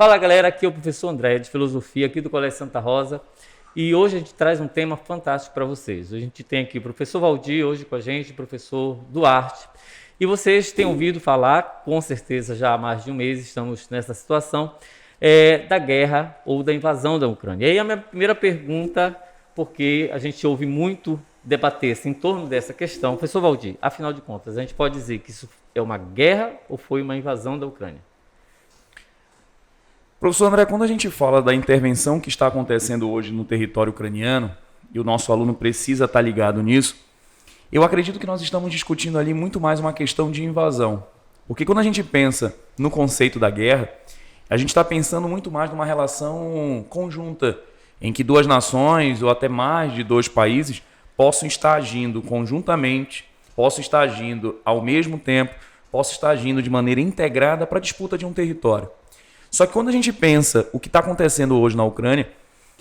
Fala galera, aqui é o professor André de Filosofia aqui do Colégio Santa Rosa e hoje a gente traz um tema fantástico para vocês. A gente tem aqui o professor Valdir hoje com a gente, o professor Duarte, e vocês têm ouvido falar, com certeza já há mais de um mês estamos nessa situação, da guerra ou da invasão da Ucrânia. E aí a minha primeira pergunta, porque a gente ouve muito debater-se em torno dessa questão, professor Valdir, afinal de contas, a gente pode dizer que isso é uma guerra ou foi uma invasão da Ucrânia? Professor André, quando a gente fala da intervenção que está acontecendo hoje no território ucraniano, e o nosso aluno precisa estar ligado nisso, eu acredito que nós estamos discutindo ali muito mais uma questão de invasão. Porque quando a gente pensa no conceito da guerra, a gente está pensando muito mais numa relação conjunta, em que duas nações ou até mais de dois países possam estar agindo conjuntamente, possam estar agindo ao mesmo tempo, possam estar agindo de maneira integrada para a disputa de um território. Só que quando a gente pensa o que está acontecendo hoje na Ucrânia,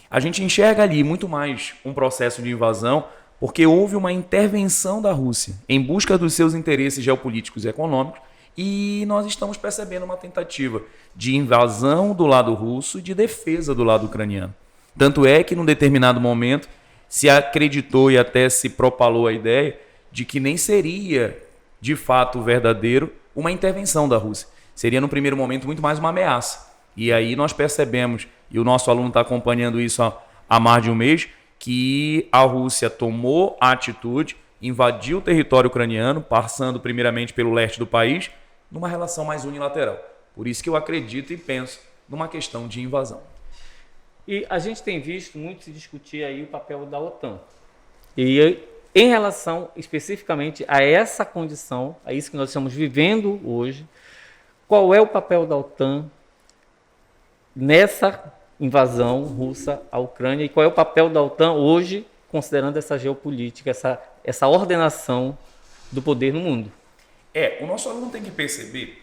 a gente enxerga ali muito mais um processo de invasão, porque houve uma intervenção da Rússia em busca dos seus interesses geopolíticos e econômicos, e nós estamos percebendo uma tentativa de invasão do lado russo e de defesa do lado ucraniano. Tanto é que, num determinado momento, se acreditou e até se propalou a ideia de que nem seria, de fato, verdadeiro uma intervenção da Rússia. Seria, no primeiro momento, muito mais uma ameaça. E aí nós percebemos, e o nosso aluno está acompanhando isso há mais de um mês, que a Rússia tomou a atitude, invadiu o território ucraniano, passando primeiramente pelo leste do país, numa relação mais unilateral. Por isso que eu acredito e penso numa questão de invasão. E a gente tem visto muito se discutir aí o papel da OTAN. E em relação especificamente a essa condição, a isso que nós estamos vivendo hoje, qual é o papel da OTAN nessa invasão russa à Ucrânia e qual é o papel da OTAN hoje, considerando essa geopolítica, essa ordenação do poder no mundo? O nosso aluno tem que perceber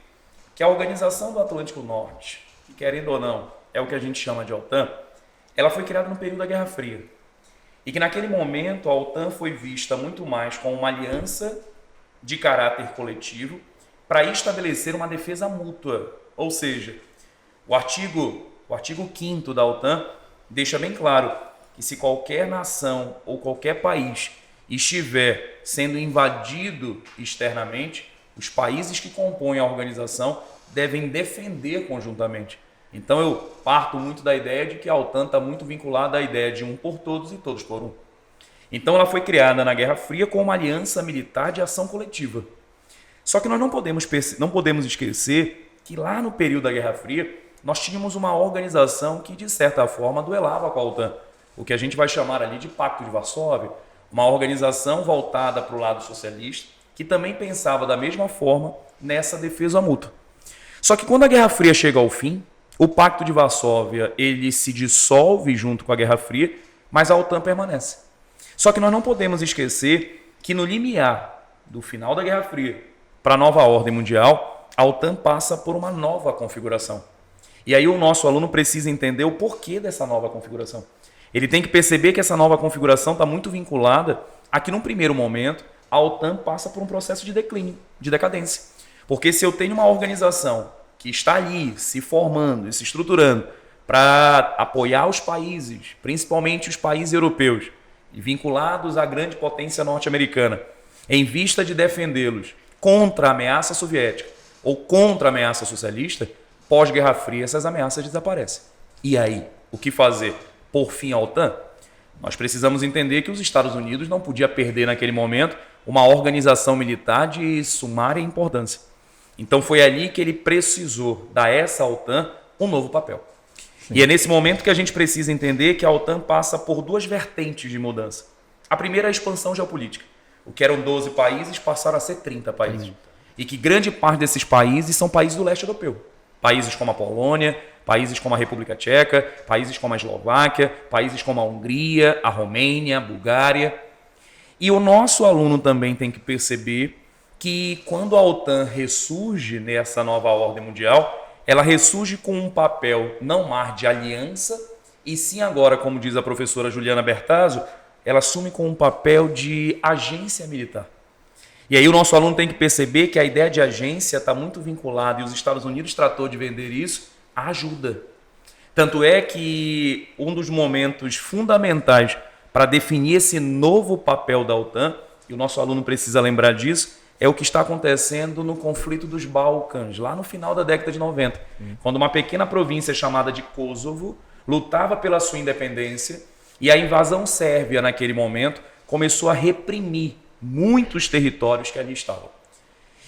que a Organização do Atlântico Norte, que querendo ou não, é o que a gente chama de OTAN, ela foi criada no período da Guerra Fria. E que naquele momento a OTAN foi vista muito mais como uma aliança de caráter coletivo para estabelecer uma defesa mútua. Ou seja, o artigo 5º da OTAN deixa bem claro que se qualquer nação ou qualquer país estiver sendo invadido externamente, os países que compõem a organização devem defender conjuntamente. Então eu parto muito da ideia de que a OTAN está muito vinculada à ideia de um por todos e todos por um. Então ela foi criada na Guerra Fria como uma aliança militar de ação coletiva. Só que nós não podemos esquecer que lá no período da Guerra Fria, nós tínhamos uma organização que, de certa forma, duelava com a OTAN. O que a gente vai chamar ali de Pacto de Varsóvia, uma organização voltada para o lado socialista, que também pensava da mesma forma nessa defesa mútua. Só que quando a Guerra Fria chega ao fim, o Pacto de Varsóvia ele se dissolve junto com a Guerra Fria, mas a OTAN permanece. Só que nós não podemos esquecer que no limiar do final da Guerra Fria para a nova ordem mundial, a OTAN passa por uma nova configuração. E aí o nosso aluno precisa entender o porquê dessa nova configuração. Ele tem que perceber que essa nova configuração está muito vinculada a que, num primeiro momento, a OTAN passa por um processo de declínio, de decadência. Porque se eu tenho uma organização que está ali se formando e se estruturando para apoiar os países, principalmente os países europeus, e vinculados à grande potência norte-americana, em vista de defendê-los contra a ameaça soviética ou contra a ameaça socialista, pós-Guerra Fria essas ameaças desaparecem. E aí, o que fazer? Por fim à OTAN? Nós precisamos entender que os Estados Unidos não podia perder naquele momento uma organização militar de sumária importância. Então foi ali que ele precisou dar a essa OTAN um novo papel. Sim. E é nesse momento que a gente precisa entender que a OTAN passa por duas vertentes de mudança. A primeira é a expansão geopolítica. O que eram 12 países passaram a ser 30 países. E que grande parte desses países são países do leste europeu. Países como a Polônia, países como a República Tcheca, países como a Eslováquia, países como a Hungria, a Romênia, a Bulgária. E o nosso aluno também tem que perceber que quando a OTAN ressurge nessa nova ordem mundial, ela ressurge com um papel não mais de aliança, e sim agora, como diz a professora Juliana Bertazzo, ela assume com um papel de agência militar. E aí o nosso aluno tem que perceber que a ideia de agência está muito vinculada, e os Estados Unidos tratou de vender isso, ajuda. Tanto é que um dos momentos fundamentais para definir esse novo papel da OTAN, e o nosso aluno precisa lembrar disso, é o que está acontecendo no conflito dos Balcãs, lá no final da década de 90, quando uma pequena província chamada de Kosovo lutava pela sua independência e a invasão sérvia, naquele momento, começou a reprimir muitos territórios que ali estavam.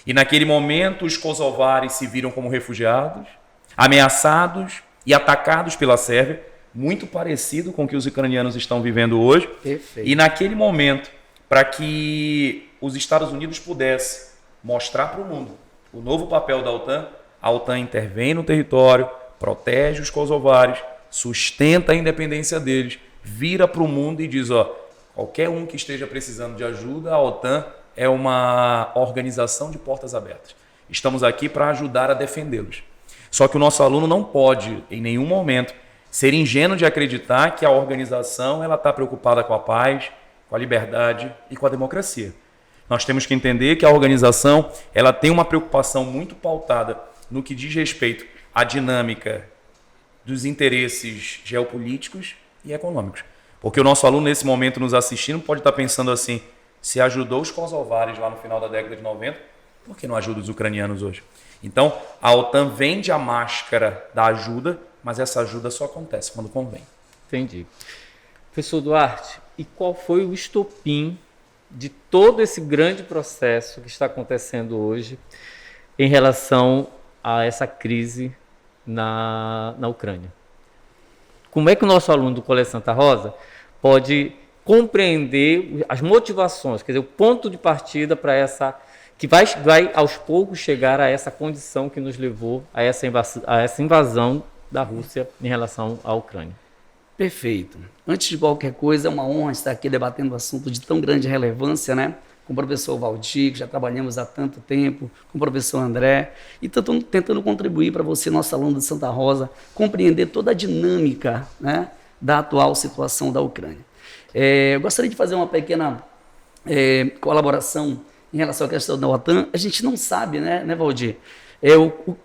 E naquele momento os kosovares se viram como refugiados, ameaçados e atacados pela Sérvia, muito parecido com o que os ucranianos estão vivendo hoje. Perfeito. E naquele momento, para que os Estados Unidos pudessem mostrar para o mundo o novo papel da OTAN, a OTAN intervém no território, protege os kosovares, sustenta a independência deles, vira para o mundo e diz, qualquer um que esteja precisando de ajuda, a OTAN é uma organização de portas abertas. Estamos aqui para ajudar a defendê-los. Só que o nosso aluno não pode, em nenhum momento, ser ingênuo de acreditar que a organização está preocupada com a paz, com a liberdade e com a democracia. Nós temos que entender que a organização ela tem uma preocupação muito pautada no que diz respeito à dinâmica dos interesses geopolíticos e econômicos. Porque o nosso aluno, nesse momento, nos assistindo, pode estar pensando assim, se ajudou os kosovares lá no final da década de 90, por que não ajuda os ucranianos hoje? Então, a OTAN vende a máscara da ajuda, mas essa ajuda só acontece quando convém. Entendi. Professor Duarte, e qual foi o estopim de todo esse grande processo que está acontecendo hoje em relação a essa crise na Ucrânia? Como é que o nosso aluno do Colégio Santa Rosa pode compreender as motivações, quer dizer, o ponto de partida para essa, que vai aos poucos chegar a essa condição que nos levou a essa invasão da Rússia em relação à Ucrânia? Perfeito. Antes de qualquer coisa, é uma honra estar aqui debatendo um assunto de tão grande relevância, né? Com o professor Valdir, que já trabalhamos há tanto tempo, com o professor André, e tentando contribuir para você, nosso aluno de Santa Rosa, compreender toda a dinâmica, né, da atual situação da Ucrânia. Eu gostaria de fazer uma pequena colaboração em relação à questão da OTAN. A gente não sabe, né Valdir,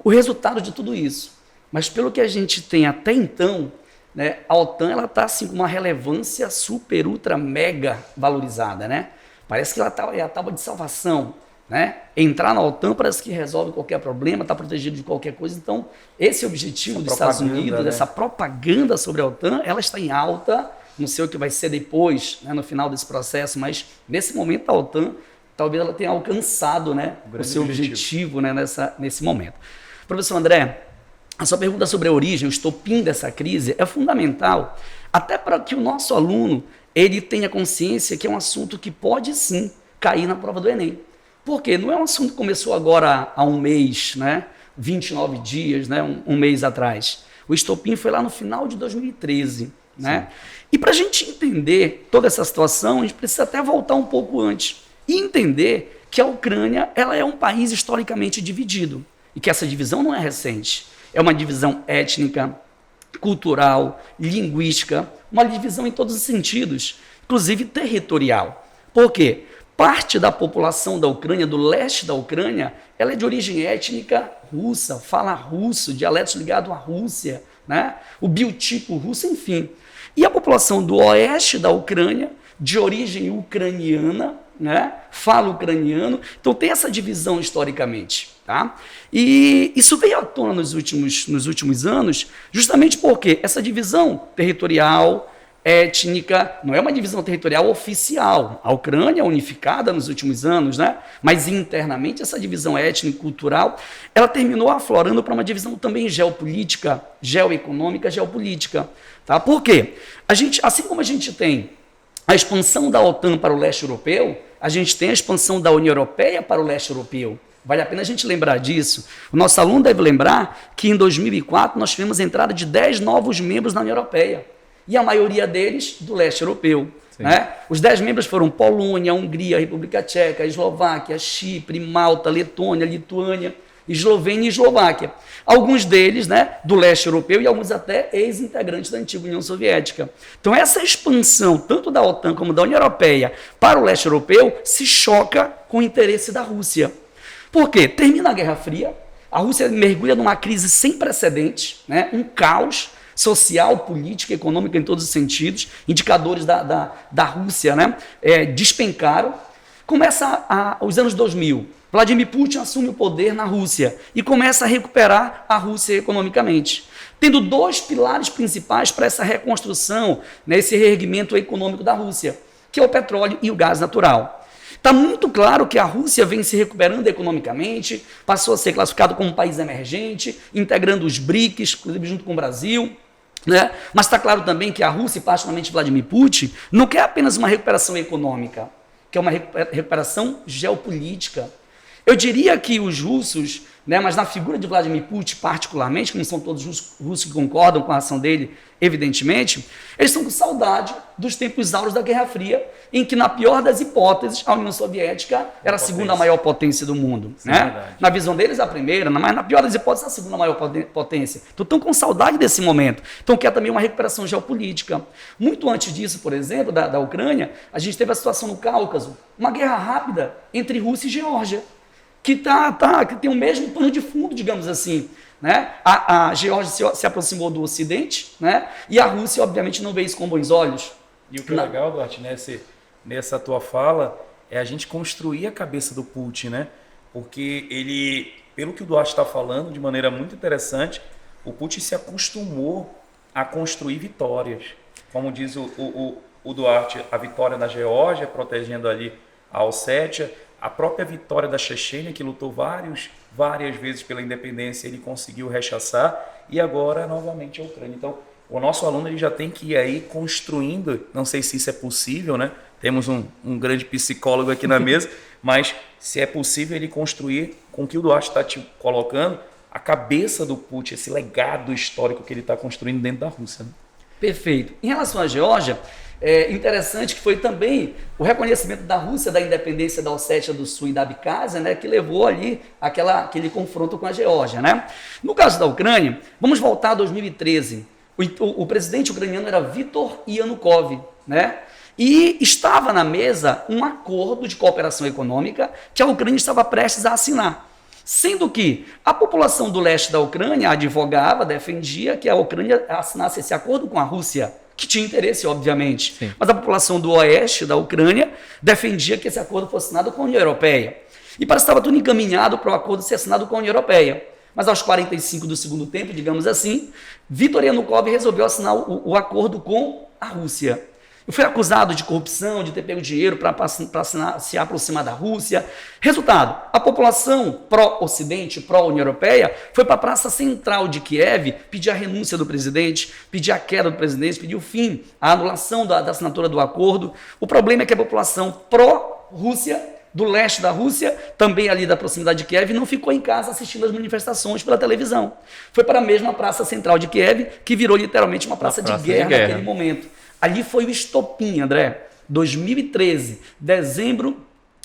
o resultado de tudo isso, mas pelo que a gente tem até então, né, a OTAN está assim, com uma relevância super, ultra, mega valorizada, né? Parece que ela é a tábua de salvação, né? Entrar na OTAN parece que resolve qualquer problema, está protegido de qualquer coisa. Então, esse objetivo dos Estados Unidos, né? Essa propaganda sobre a OTAN, ela está em alta. Não sei o que vai ser depois, né, no final desse processo, mas nesse momento a OTAN, talvez ela tenha alcançado, né, o seu objetivo, né, nesse momento. Professor André, a sua pergunta sobre a origem, o estopim dessa crise é fundamental, até para que o nosso aluno ele tenha consciência que é um assunto que pode sim cair na prova do Enem. Por quê? Não é um assunto que começou agora há um mês, né, 29 dias, né, um mês atrás. O estopim foi lá no final de 2013. Né? E para a gente entender toda essa situação, a gente precisa até voltar um pouco antes e entender que a Ucrânia ela é um país historicamente dividido e que essa divisão não é recente. É uma divisão étnica, cultural, linguística, uma divisão em todos os sentidos, inclusive territorial. Por quê? Parte da população da Ucrânia, do leste da Ucrânia, ela é de origem étnica russa, fala russo, dialetos ligados à Rússia, né? O biotipo russo, enfim. E a população do oeste da Ucrânia, de origem ucraniana, né? Fala ucraniano, então tem essa divisão historicamente. Tá? E isso veio à tona nos últimos anos, justamente porque essa divisão territorial, étnica, não é uma divisão territorial oficial. A Ucrânia é unificada nos últimos anos, né? Mas internamente essa divisão étnica e cultural, ela terminou aflorando para uma divisão também geopolítica, geoeconômica, geopolítica. Tá? Por quê? Assim como a gente tem a expansão da OTAN para o leste europeu, a gente tem a expansão da União Europeia para o leste europeu. Vale a pena a gente lembrar disso. O nosso aluno deve lembrar que em 2004 nós tivemos a entrada de 10 novos membros na União Europeia. E a maioria deles do leste europeu. Né? Os 10 membros foram Polônia, Hungria, República Tcheca, Eslováquia, Chipre, Malta, Letônia, Lituânia, Eslovênia e Eslováquia. Alguns deles, né, do leste europeu e alguns até ex-integrantes da antiga União Soviética. Então essa expansão, tanto da OTAN como da União Europeia para o leste europeu, se choca com o interesse da Rússia. Por quê? Termina a Guerra Fria, A Rússia mergulha numa crise sem precedentes, né? Um caos social, político, econômico em todos os sentidos. Indicadores da Rússia, né? Despencaram. Começa os anos 2000. Vladimir Putin assume o poder na Rússia e começa a recuperar a Rússia economicamente, tendo dois pilares principais para essa reconstrução, né, esse reerguimento econômico da Rússia, que é o petróleo e o gás natural. Está muito claro que a Rússia vem se recuperando economicamente, passou a ser classificado como um país emergente, integrando os BRICS, inclusive junto com o Brasil, né? Mas está claro também que a Rússia, e particularmente Vladimir Putin, não quer apenas uma recuperação econômica, que é uma recuperação geopolítica. Eu diria que os russos, né, mas na figura de Vladimir Putin particularmente, que não são todos os russos que concordam com a ação dele, evidentemente, eles estão com saudade dos tempos áureos da Guerra Fria, em que, na pior das hipóteses, a União Soviética era a segunda maior potência do mundo. Né? Na visão deles, a primeira, mas na pior das hipóteses, a segunda maior potência. Então, estão com saudade desse momento. Então, quer também uma recuperação geopolítica. Muito antes disso, por exemplo, da Ucrânia, a gente teve a situação no Cáucaso, uma guerra rápida entre Rússia e Geórgia, que tem o mesmo pano de fundo, digamos assim. Né? A Geórgia se aproximou do Ocidente, né? E a Rússia, obviamente, não vê isso com bons olhos. E o que é legal, Duarte, nessa tua fala, é a gente construir a cabeça do Putin, né? Porque ele, pelo que o Duarte está falando, de maneira muito interessante, o Putin se acostumou a construir vitórias. Como diz o Duarte, a vitória na Geórgia, protegendo ali a Ossétia, a própria vitória da Chechênia, que lutou várias vezes pela independência, ele conseguiu rechaçar, e agora novamente a Ucrânia. Então, o nosso aluno ele já tem que ir aí construindo, não sei se isso é possível, né? Temos um grande psicólogo aqui na mesa, mas se é possível ele construir, com o que o Duarte está te colocando, a cabeça do Putin, esse legado histórico que ele está construindo dentro da Rússia. Né? Perfeito. Em relação à Geórgia, é interessante que foi também o reconhecimento da Rússia da independência da Ossétia do Sul e da Abkhazia, né, que levou ali aquele confronto com a Geórgia. Né? No caso da Ucrânia, vamos voltar a 2013. O presidente ucraniano era Viktor Yanukovych, né? E estava na mesa um acordo de cooperação econômica que a Ucrânia estava prestes a assinar. Sendo que a população do leste da Ucrânia advogava, defendia que a Ucrânia assinasse esse acordo com a Rússia, que tinha interesse, obviamente. Sim. Mas a população do oeste da Ucrânia defendia que esse acordo fosse assinado com a União Europeia. E parece que estava tudo encaminhado para o acordo ser assinado com a União Europeia. Mas aos 45 do segundo tempo, digamos assim, Viktor Yanukovych resolveu assinar o acordo com a Rússia. E foi acusado de corrupção, de ter pego dinheiro para se aproximar da Rússia. Resultado, a população pró-Ocidente, pró-União Europeia, foi para a praça central de Kiev pedir a renúncia do presidente, pedir a queda do presidente, pedir o fim, a anulação da assinatura do acordo. O problema é que a população pró-Rússia, do leste da Rússia, também ali da proximidade de Kiev, não ficou em casa assistindo as manifestações pela televisão. Foi para a mesma praça central de Kiev, que virou literalmente uma praça de guerra naquele momento. Ali foi o estopim, André, 2013, dezembro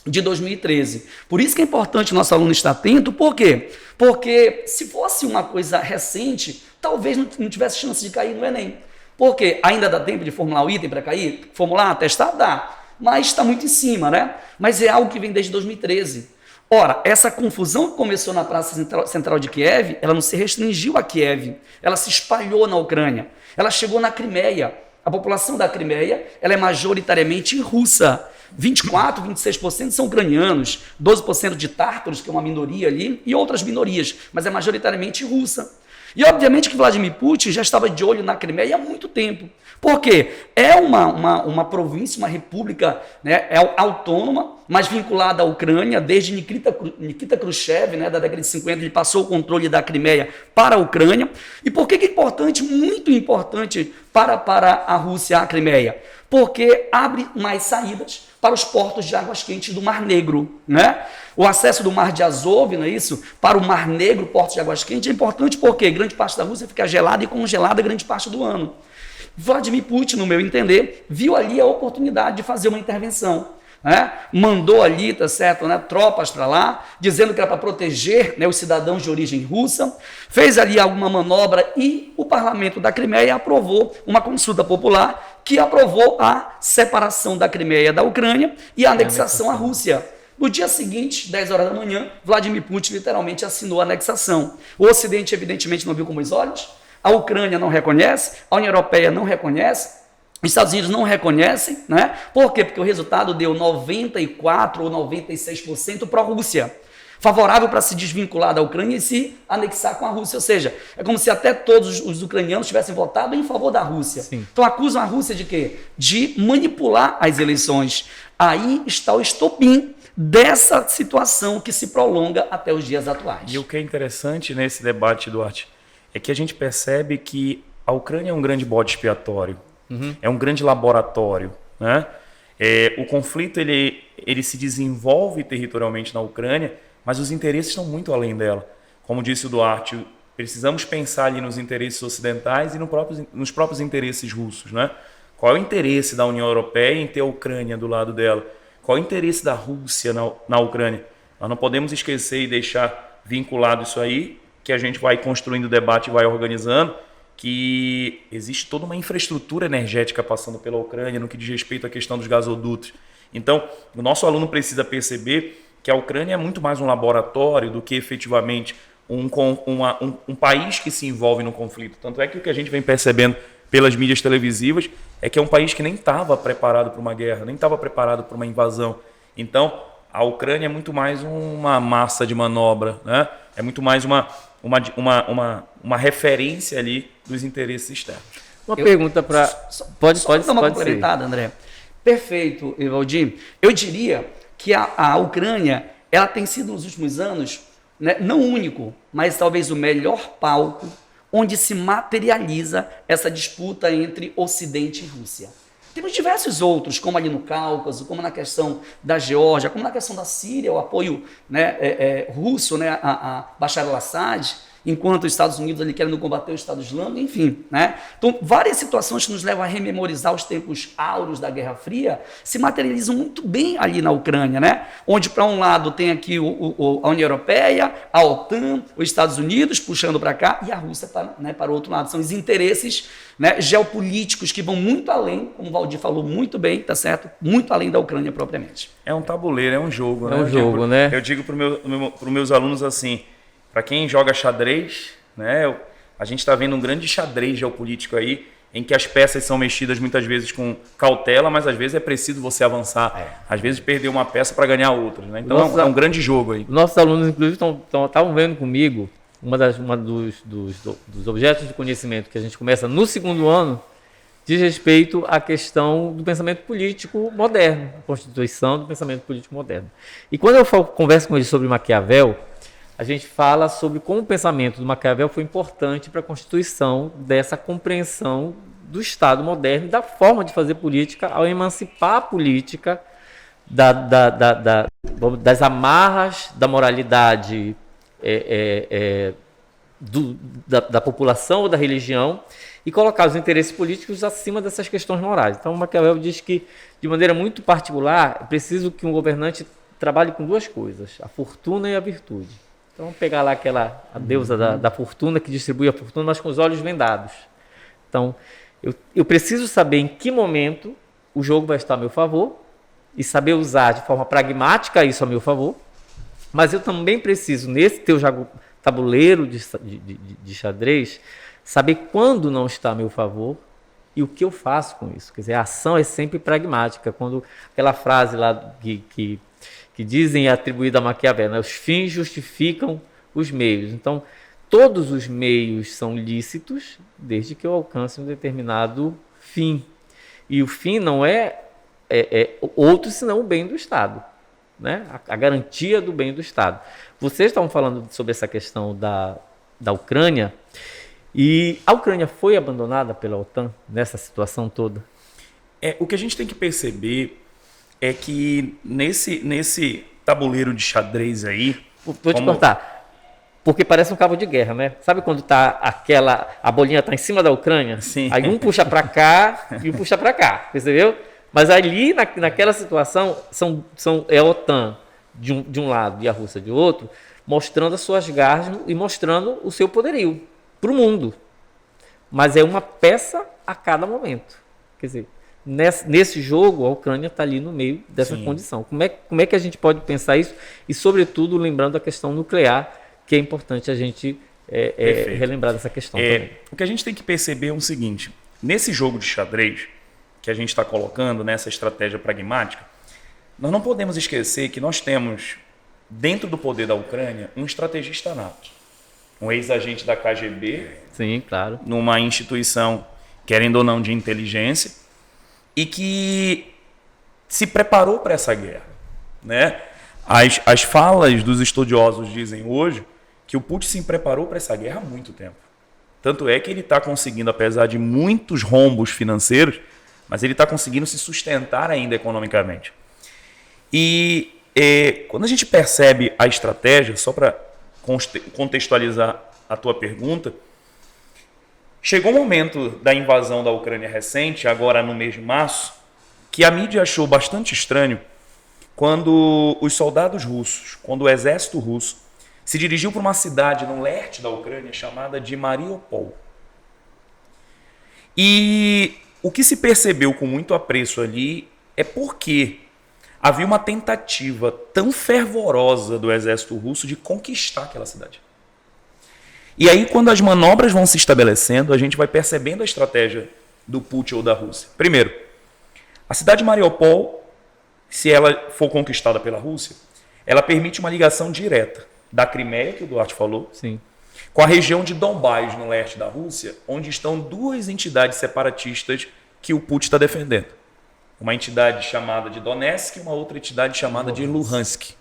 de 2013. Por isso que é importante o nosso aluno estar atento, por quê? Porque se fosse uma coisa recente, talvez não tivesse chance de cair no Enem. Porque ainda dá tempo de formular o item para cair? Formular, testar? Dá. Mas está muito em cima, né? Mas é algo que vem desde 2013. Ora, essa confusão que começou na Praça Central de Kiev, ela não se restringiu a Kiev, ela se espalhou na Ucrânia, ela chegou na Crimeia. A população da Crimeia ela é majoritariamente russa. 24%, 26% são ucranianos, 12% de tártaros, que é uma minoria ali, e outras minorias, mas é majoritariamente russa. E obviamente que Vladimir Putin já estava de olho na Crimeia há muito tempo. Por quê? É uma província, uma república, né, autônoma, mas vinculada à Ucrânia, desde Nikita Khrushchev, né, da década de 50, ele passou o controle da Crimeia para a Ucrânia. E por que é importante, muito importante para a Rússia a Crimeia? Porque abre mais saídas para os portos de águas quentes do Mar Negro, né? O acesso do Mar de Azov, não é isso? Para o Mar Negro, portos de águas quentes, é importante porque grande parte da Rússia fica gelada e congelada grande parte do ano. Vladimir Putin, no meu entender, viu ali a oportunidade de fazer uma intervenção. Né? Mandou ali, tá certo, né, tropas para lá, dizendo que era para proteger, né, os cidadãos de origem russa, fez ali alguma manobra e o parlamento da Crimeia aprovou uma consulta popular que aprovou a separação da Crimeia da Ucrânia e a anexação à Rússia. No dia seguinte, 10 horas da manhã, Vladimir Putin literalmente assinou a anexação. O Ocidente, evidentemente, não viu com bons olhos, a Ucrânia não reconhece, a União Europeia não reconhece, os Estados Unidos não reconhecem, né? Por quê? Porque o resultado deu 94% ou 96% para a Rússia, favorável para se desvincular da Ucrânia e se anexar com a Rússia. Ou seja, é como se até todos os ucranianos tivessem votado em favor da Rússia. Sim. Então acusam a Rússia de quê? De manipular as eleições. Aí está o estopim dessa situação que se prolonga até os dias atuais. E o que é interessante nesse debate, Duarte, é que a gente percebe que a Ucrânia é um grande bode expiatório, é um grande laboratório, né? O conflito ele se desenvolve territorialmente na Ucrânia, mas os interesses estão muito além dela. Como disse o Duarte, precisamos pensar ali nos interesses ocidentais e nos próprios interesses russos, né? Qual é o interesse da União Europeia em ter a Ucrânia do lado dela? Qual é o interesse da Rússia na Ucrânia? Nós não podemos esquecer e deixar vinculado isso aí, que a gente vai construindo o debate e vai organizando, que existe toda uma infraestrutura energética passando pela Ucrânia no que diz respeito à questão dos gasodutos. Então, o nosso aluno precisa perceber que a Ucrânia é muito mais um laboratório do que efetivamente um país que se envolve no conflito. Tanto é que o que a gente vem percebendo pelas mídias televisivas é que é um país que nem estava preparado para uma guerra, nem estava preparado para uma invasão. Então, a Ucrânia é muito mais uma massa de manobra, né? É muito mais uma referência ali dos interesses externos. Uma pergunta para... Pode dar uma pode complementada, André. Perfeito, Evaldir. Eu diria que a Ucrânia ela tem sido nos últimos anos, né, não o único, mas talvez o melhor palco onde se materializa essa disputa entre Ocidente e Rússia. Temos diversos outros, como ali no Cáucaso, como na questão da Geórgia, como na questão da Síria, o apoio, né, russo, né, a Bashar al-Assad, enquanto os Estados Unidos ali querendo combater o Estado Islâmico, enfim, né? Então, várias situações que nos levam a rememorizar os tempos áureos da Guerra Fria se materializam muito bem ali na Ucrânia, né? Onde, para um lado, tem aqui a União Europeia, a OTAN, os Estados Unidos puxando para cá e a Rússia para o outro lado. São os interesses, né, geopolíticos que vão muito além, como o Valdir falou muito bem, tá certo? Muito além da Ucrânia propriamente. É um tabuleiro, é um jogo, né? É um jogo, né? Eu digo para os meus alunos assim, para quem joga xadrez, né, a gente está vendo um grande xadrez geopolítico aí, em que as peças são mexidas muitas vezes com cautela, mas às vezes é preciso você avançar. Às vezes perder uma peça para ganhar outras, né? Então é um grande jogo aí. Nossos alunos, inclusive, estavam vendo comigo uma dos objetos de conhecimento que a gente começa no segundo ano diz respeito à questão do pensamento político moderno, a constituição do pensamento político moderno. E quando eu converso com eles sobre Maquiavel, a gente fala sobre como o pensamento do Maquiavel foi importante para a constituição dessa compreensão do Estado moderno e da forma de fazer política ao emancipar a política das amarras da moralidade da população ou da religião e colocar os interesses políticos acima dessas questões morais. Então, Maquiavel diz que, de maneira muito particular, é preciso que um governante trabalhe com duas coisas, a fortuna e a virtude. Então, vamos pegar lá a deusa da fortuna, que distribui a fortuna, mas com os olhos vendados. Então, eu preciso saber em que momento o jogo vai estar a meu favor e saber usar de forma pragmática isso a meu favor, mas eu também preciso, nesse teu tabuleiro de xadrez, saber quando não está a meu favor e o que eu faço com isso. Quer dizer, a ação é sempre pragmática. Quando aquela frase lá que dizem atribuída a Maquiavel, né? Os fins justificam os meios. Então, todos os meios são lícitos desde que eu alcance um determinado fim. E o fim não é outro senão o bem do Estado, né? A garantia do bem do Estado. Vocês estavam falando sobre essa questão da Ucrânia, e a Ucrânia foi abandonada pela OTAN nessa situação toda? O que a gente tem que perceber é que nesse tabuleiro de xadrez aí... Vou te cortar, porque parece um cabo de guerra, né? Sabe quando a bolinha está em cima da Ucrânia? Sim. Aí um puxa para cá e um puxa para cá, percebeu? Mas ali, naquela situação, é a OTAN de um lado e a Rússia de outro, mostrando as suas garras e mostrando o seu poderio para o mundo. Mas é uma peça a cada momento. Quer dizer, nesse jogo, a Ucrânia está ali no meio dessa Sim. condição. Como é que a gente pode pensar isso? E, sobretudo, lembrando a questão nuclear, que é importante a gente relembrar dessa questão também. O que a gente tem que perceber é o seguinte, nesse jogo de xadrez que a gente está colocando, nessa estratégia pragmática, nós não podemos esquecer que nós temos, dentro do poder da Ucrânia, um estrategista nato, um ex-agente da KGB, Sim, claro. numa instituição, querendo ou não, de inteligência, e que se preparou para essa guerra, né? As falas dos estudiosos dizem hoje que o Putin se preparou para essa guerra há muito tempo. Tanto é que ele está conseguindo, apesar de muitos rombos financeiros, mas ele está conseguindo se sustentar ainda economicamente. E quando a gente percebe a estratégia, só para contextualizar a tua pergunta, chegou o momento da invasão da Ucrânia recente, agora no mês de março, que a mídia achou bastante estranho quando os soldados russos, quando o exército russo se dirigiu para uma cidade no leste da Ucrânia chamada de Mariupol. E o que se percebeu com muito apreço ali é porque havia uma tentativa tão fervorosa do exército russo de conquistar aquela cidade. E aí, quando as manobras vão se estabelecendo, a gente vai percebendo a estratégia do Putin ou da Rússia. Primeiro, a cidade de Mariupol, se ela for conquistada pela Rússia, ela permite uma ligação direta da Crimeia, que o Duarte falou, Sim. com a região de Donbás, no leste da Rússia, onde estão duas entidades separatistas que o Putin está defendendo. Uma entidade chamada de Donetsk e uma outra entidade chamada de Luhansk.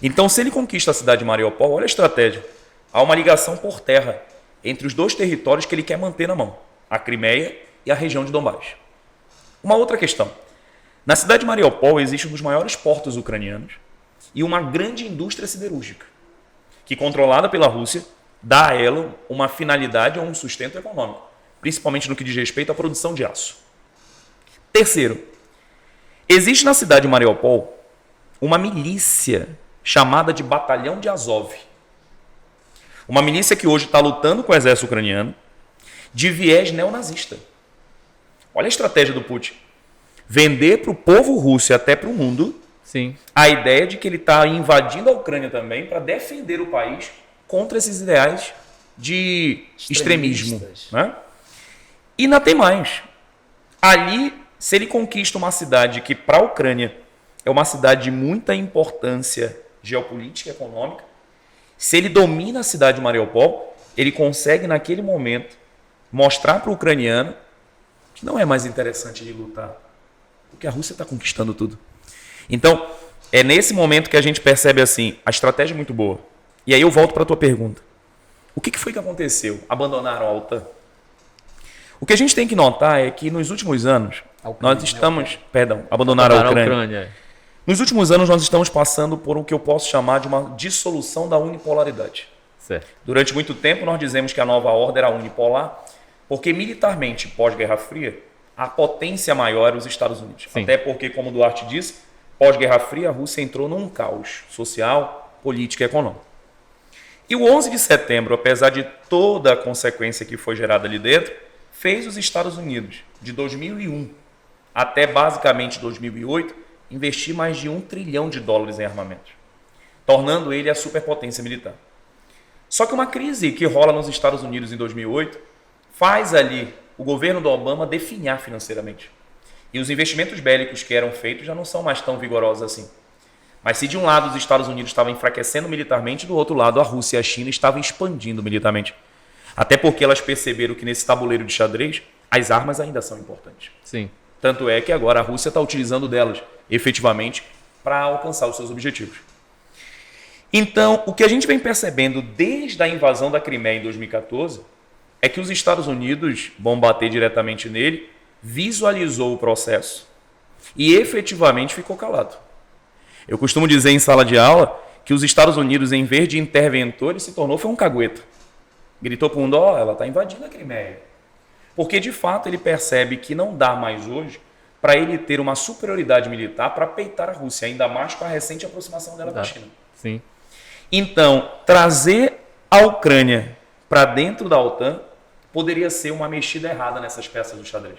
Então, se ele conquista a cidade de Mariupol, olha a estratégia. Há uma ligação por terra entre os dois territórios que ele quer manter na mão, a Crimeia e a região de Donbás. Uma outra questão. Na cidade de Mariupol existe um dos maiores portos ucranianos e uma grande indústria siderúrgica, que, controlada pela Rússia, dá a ela uma finalidade ou um sustento econômico, principalmente no que diz respeito à produção de aço. Terceiro, existe na cidade de Mariupol uma milícia chamada de Batalhão de Azov. Uma milícia que hoje está lutando com o exército ucraniano de viés neonazista. Olha a estratégia do Putin. Vender para o povo russo e até para o mundo Sim. a ideia de que ele está invadindo a Ucrânia também para defender o país contra esses ideais de extremismo. Né? E ainda tem mais. Ali, se ele conquista uma cidade que para a Ucrânia é uma cidade de muita importância geopolítica e econômica, se ele domina a cidade de Mariupol, ele consegue naquele momento mostrar para o ucraniano que não é mais interessante de lutar, porque a Rússia está conquistando tudo. Então, é nesse momento que a gente percebe assim, a estratégia é muito boa. E aí eu volto para a tua pergunta. O que foi que aconteceu? Abandonaram a OTAN? O que a gente tem que notar é que nos últimos anos, nós estamos... Abandonaram a Ucrânia. Nos últimos anos, nós estamos passando por o que eu posso chamar de uma dissolução da unipolaridade. Certo. Durante muito tempo, nós dizemos que a nova ordem era unipolar, porque militarmente, pós-Guerra Fria, a potência maior era os Estados Unidos. Sim. Até porque, como Duarte disse, pós-Guerra Fria, a Rússia entrou num caos social, político e econômico. E o 11 de setembro, apesar de toda a consequência que foi gerada ali dentro, fez os Estados Unidos, de 2001 até basicamente 2008, investir mais de $1 trilhão em armamentos, tornando ele a superpotência militar. Só que uma crise que rola nos Estados Unidos em 2008 faz ali o governo do Obama definhar financeiramente. E os investimentos bélicos que eram feitos já não são mais tão vigorosos assim. Mas se de um lado os Estados Unidos estavam enfraquecendo militarmente, do outro lado a Rússia e a China estavam expandindo militarmente. Até porque elas perceberam que nesse tabuleiro de xadrez, as armas ainda são importantes. Sim. Tanto é que agora a Rússia está utilizando delas, efetivamente, para alcançar os seus objetivos. Então, o que a gente vem percebendo desde a invasão da Crimeia em 2014 é que os Estados Unidos vão bater diretamente nele, visualizou o processo e efetivamente ficou calado. Eu costumo dizer em sala de aula que os Estados Unidos, em vez de interventor, ele se tornou foi um cagueta. Gritou para o mundo, ela está invadindo a Crimeia. Porque, de fato, ele percebe que não dá mais hoje para ele ter uma superioridade militar para peitar a Rússia, ainda mais com a recente aproximação dela da China. Sim. Então, trazer a Ucrânia para dentro da OTAN poderia ser uma mexida errada nessas peças do xadrez.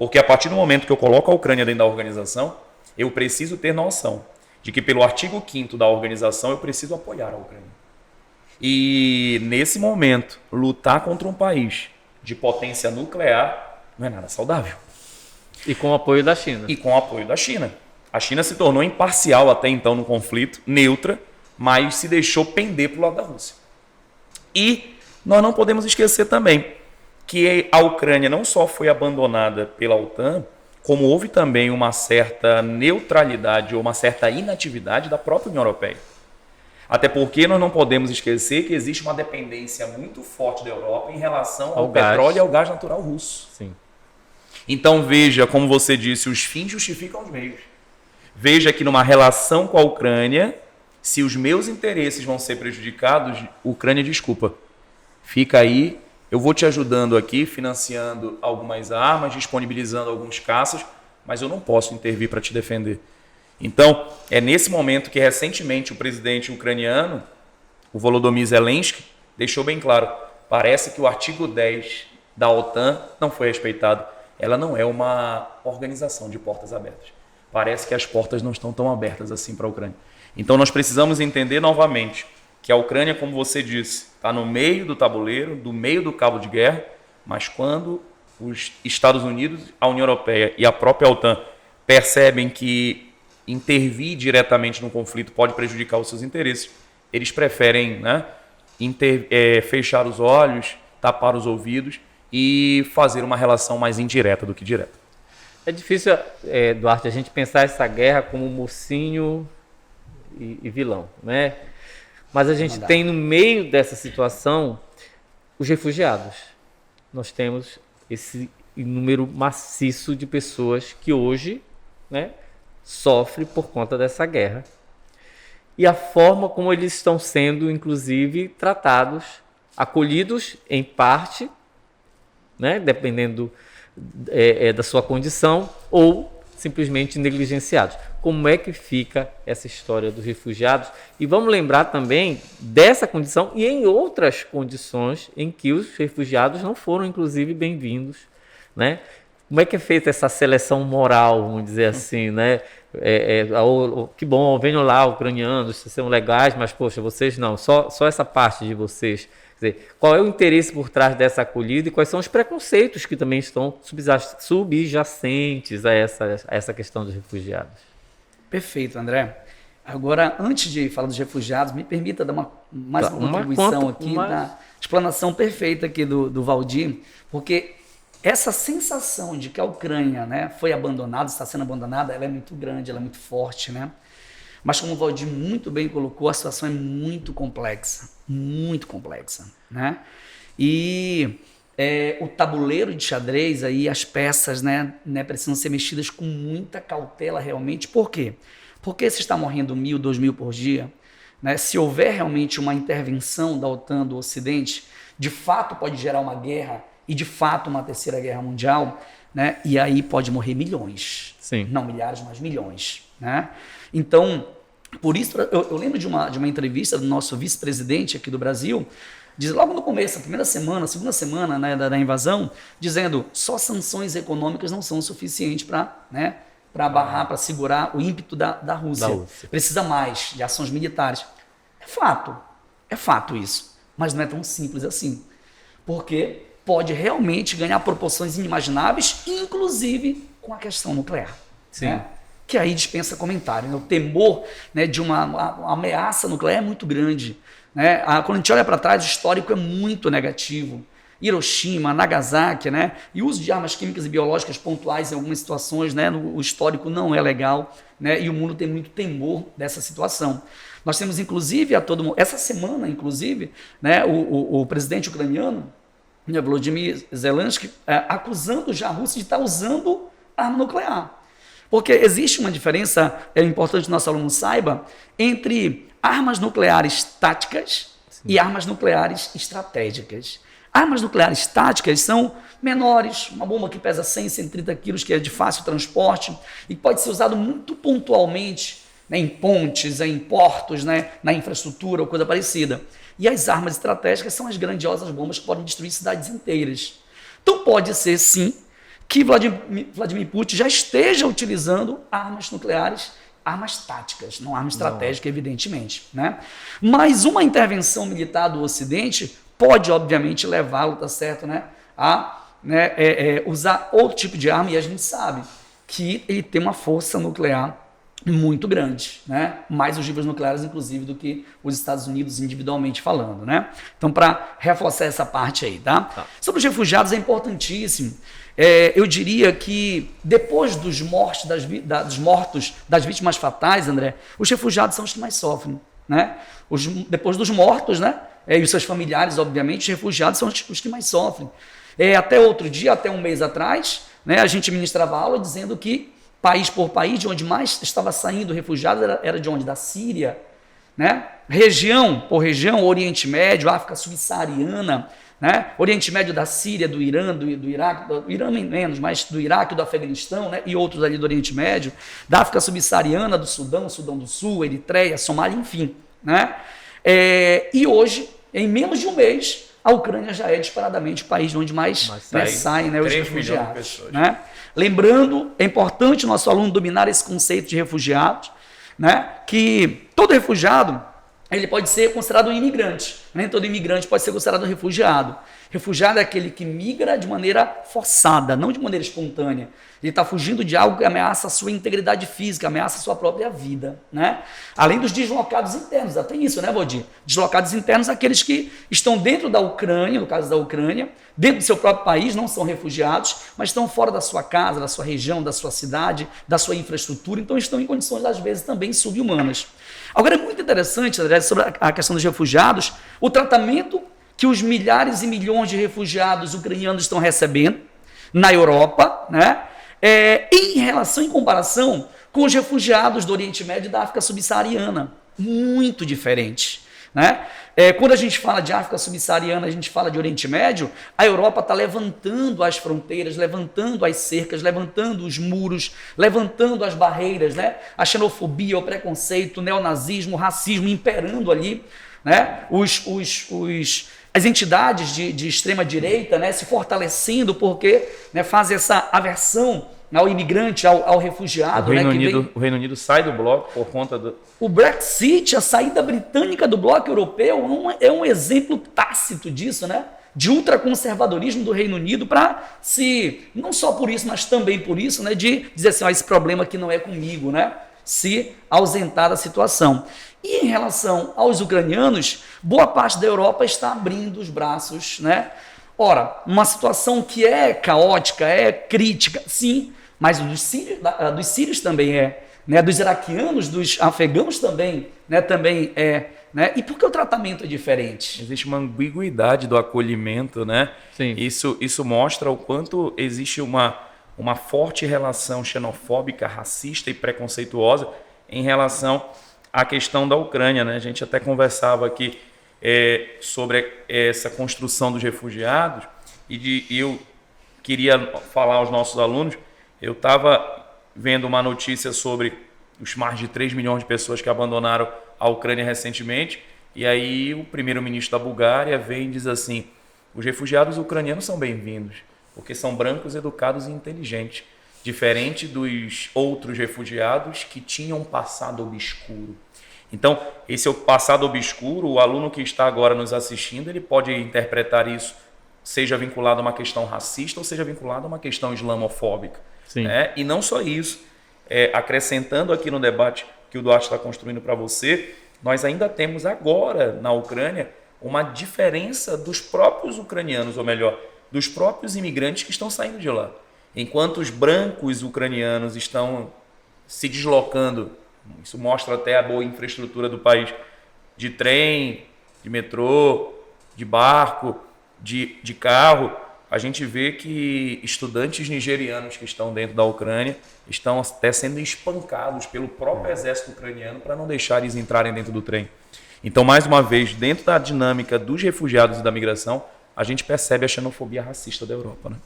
Porque a partir do momento que eu coloco a Ucrânia dentro da organização, eu preciso ter noção de que pelo artigo 5º da organização eu preciso apoiar a Ucrânia. E nesse momento, lutar contra um país de potência nuclear não é nada saudável. E com o apoio da China. E com o apoio da China. A China se tornou imparcial até então no conflito, neutra, mas se deixou pender para o lado da Rússia. E nós não podemos esquecer também que a Ucrânia não só foi abandonada pela OTAN, como houve também uma certa neutralidade ou uma certa inatividade da própria União Europeia. Até porque nós não podemos esquecer que existe uma dependência muito forte da Europa em relação ao petróleo e ao gás natural russo. Sim. Então veja, como você disse, os fins justificam os meios. Veja que numa relação com a Ucrânia, se os meus interesses vão ser prejudicados, Ucrânia, desculpa, fica aí, eu vou te ajudando aqui, financiando algumas armas, disponibilizando alguns caças, mas eu não posso intervir para te defender. Então, é nesse momento que recentemente o presidente ucraniano, o Volodymyr Zelensky, deixou bem claro, parece que o artigo 10 da OTAN não foi respeitado. Ela não é uma organização de portas abertas. Parece que as portas não estão tão abertas assim para a Ucrânia. Então nós precisamos entender novamente que a Ucrânia, como você disse, está no meio do tabuleiro, do meio do cabo de guerra, mas quando os Estados Unidos, a União Europeia e a própria OTAN percebem que intervir diretamente no conflito pode prejudicar os seus interesses, eles preferem, fechar os olhos, tapar os ouvidos e fazer uma relação mais indireta do que direta. É difícil, Duarte, a gente pensar essa guerra como mocinho e vilão, né? Mas a gente tem no meio dessa situação os refugiados. Nós temos esse número maciço de pessoas que hoje, né, sofrem por conta dessa guerra. E a forma como eles estão sendo, inclusive, tratados, acolhidos em parte, né, dependendo da sua condição, ou simplesmente negligenciados. Como é que fica essa história dos refugiados? E vamos lembrar também dessa condição e em outras condições em que os refugiados não foram, inclusive, bem-vindos, né? Como é que é feita essa seleção moral, vamos dizer assim, né? Que bom, venham lá, ucranianos, vocês são legais, mas, poxa, vocês não, só essa parte de vocês. Quer dizer, qual é o interesse por trás dessa acolhida e quais são os preconceitos que também estão subjacentes a essa questão dos refugiados? Perfeito, André. Agora, antes de falar dos refugiados, me permita dar mais uma contribuição aqui na explanação perfeita aqui do Valdir, porque essa sensação de que a Ucrânia, né, foi abandonada, está sendo abandonada, ela é muito grande, ela é muito forte, né? Mas como o Valdir muito bem colocou, a situação é muito complexa, né? E o tabuleiro de xadrez, aí, as peças, né, precisam ser mexidas com muita cautela realmente. Por quê? Porque se está morrendo 1.000, 2.000 por dia, né, se houver realmente uma intervenção da OTAN, do Ocidente, de fato pode gerar uma guerra e de fato uma terceira guerra mundial, né, e aí pode morrer milhões. Sim. Não milhares, mas milhões, né? Então, por isso, eu lembro de uma entrevista do nosso vice-presidente aqui do Brasil, diz logo no começo, a primeira semana, a segunda semana, né, da invasão, dizendo só sanções econômicas não são suficientes para, né, barrar, para segurar o ímpeto da Rússia. Precisa mais de ações militares. É fato isso, mas não é tão simples assim, porque pode realmente ganhar proporções inimagináveis, inclusive com a questão nuclear. Sim. Né? Que aí dispensa comentário. Né? O temor, né, de uma ameaça nuclear é muito grande. Né? Quando a gente olha para trás, o histórico é muito negativo. Hiroshima, Nagasaki, né? E o uso de armas químicas e biológicas pontuais em algumas situações, né? O histórico não é legal, né? E o mundo tem muito temor dessa situação. Nós temos, inclusive, essa semana, inclusive, né, o presidente ucraniano, né, Volodymyr Zelensky, acusando já a Rússia de estar usando arma nuclear. Porque existe uma diferença, é importante que o nosso aluno saiba, entre armas nucleares táticas e armas nucleares estratégicas. Armas nucleares táticas são menores, uma bomba que pesa 100, 130 quilos, que é de fácil transporte e pode ser usado muito pontualmente, né, em pontes, em portos, né, na infraestrutura ou coisa parecida. E as armas estratégicas são as grandiosas bombas que podem destruir cidades inteiras. Então pode ser, sim, que Vladimir Putin já esteja utilizando armas nucleares, armas táticas, não arma estratégica, evidentemente, né? Mas uma intervenção militar do Ocidente pode, obviamente, levá-lo, tá certo, né, a usar outro tipo de arma, e a gente sabe que ele tem uma força nuclear muito grande, né? Mais ogivas nucleares, inclusive, do que os Estados Unidos individualmente falando, né? Então, para reforçar essa parte aí, tá? Sobre os refugiados, é importantíssimo. Eu diria que depois dos mortos, das vítimas fatais, André, os refugiados são os que mais sofrem, né? Depois dos mortos, né? E os seus familiares, obviamente, os refugiados são os que mais sofrem. Até outro dia, até um mês atrás, né, a gente ministrava aula dizendo que país por país, de onde mais estava saindo refugiados era de onde? Da Síria, né? Região por região, Oriente Médio, África Subsaariana, né? Oriente Médio da Síria, do Irã, do Iraque, do Irã menos, mas do Iraque, do Afeganistão, né? E outros ali do Oriente Médio, da África Subsaariana, do Sudão, Sudão do Sul, Eritreia, Somália, enfim, né? E hoje, em menos de um mês, a Ucrânia já é disparadamente o país onde mais saem, né, os refugiados. Né? Lembrando, é importante o nosso aluno dominar esse conceito de refugiados, né, que todo refugiado ele pode ser considerado um imigrante. Nem todo imigrante pode ser considerado um refugiado. Refugiado é aquele que migra de maneira forçada, não de maneira espontânea. Ele está fugindo de algo que ameaça a sua integridade física, ameaça a sua própria vida, né? Além dos deslocados internos, até isso, né, Valdir? Deslocados internos, aqueles que estão dentro da Ucrânia, no caso da Ucrânia, dentro do seu próprio país, não são refugiados, mas estão fora da sua casa, da sua região, da sua cidade, da sua infraestrutura, então estão em condições, às vezes, também subhumanas. Agora, é muito interessante, André, sobre a questão dos refugiados, o tratamento que os milhares e milhões de refugiados ucranianos estão recebendo na Europa, né? Em comparação com os refugiados do Oriente Médio e da África Subsaariana. Muito diferente, né? Quando a gente fala de África Subsaariana, a gente fala de Oriente Médio, a Europa está levantando as fronteiras, levantando as cercas, levantando os muros, levantando as barreiras, né? A xenofobia, o preconceito, o neonazismo, o racismo imperando ali, né? As entidades de extrema-direita, né, se fortalecendo porque, né, fazem essa aversão ao imigrante, ao refugiado. O Reino Unido sai do bloco por conta do... O Brexit, a saída britânica do bloco europeu, é um exemplo tácito disso, né? De ultraconservadorismo do Reino Unido para não só por isso, mas também por isso, né, de dizer assim, esse problema aqui não é comigo, né? Se ausentar da situação. E em relação aos ucranianos, boa parte da Europa está abrindo os braços, né? Ora, uma situação que é caótica, é crítica, sim, mas dos sírios também é, né? Dos iraquianos, dos afegãos também, né? Também é, né? E por que o tratamento é diferente? Existe uma ambiguidade do acolhimento, né? Sim. Isso mostra o quanto existe uma forte relação xenofóbica, racista e preconceituosa em relação à questão da Ucrânia, né? A gente até conversava aqui sobre essa construção dos refugiados e eu queria falar aos nossos alunos, eu estava vendo uma notícia sobre os mais de 3 milhões de pessoas que abandonaram a Ucrânia recentemente, e aí o primeiro-ministro da Bulgária vem e diz assim, os refugiados ucranianos são bem-vindos, porque são brancos, educados e inteligentes, diferente dos outros refugiados que tinham um passado obscuro. Então, esse é o passado obscuro, o aluno que está agora nos assistindo, ele pode interpretar isso, seja vinculado a uma questão racista ou seja vinculado a uma questão islamofóbica. Sim. E não só isso, acrescentando aqui no debate que o Duarte está construindo para você, nós ainda temos agora na Ucrânia uma diferença dos próprios ucranianos, ou melhor, dos próprios imigrantes que estão saindo de lá. Enquanto os brancos ucranianos estão se deslocando, isso mostra até a boa infraestrutura do país, de trem, de metrô, de barco, de carro, a gente vê que estudantes nigerianos que estão dentro da Ucrânia estão até sendo espancados pelo próprio exército ucraniano para não deixar eles entrarem dentro do trem. Então, mais uma vez, dentro da dinâmica dos refugiados e da migração, a gente percebe a xenofobia racista da Europa, né?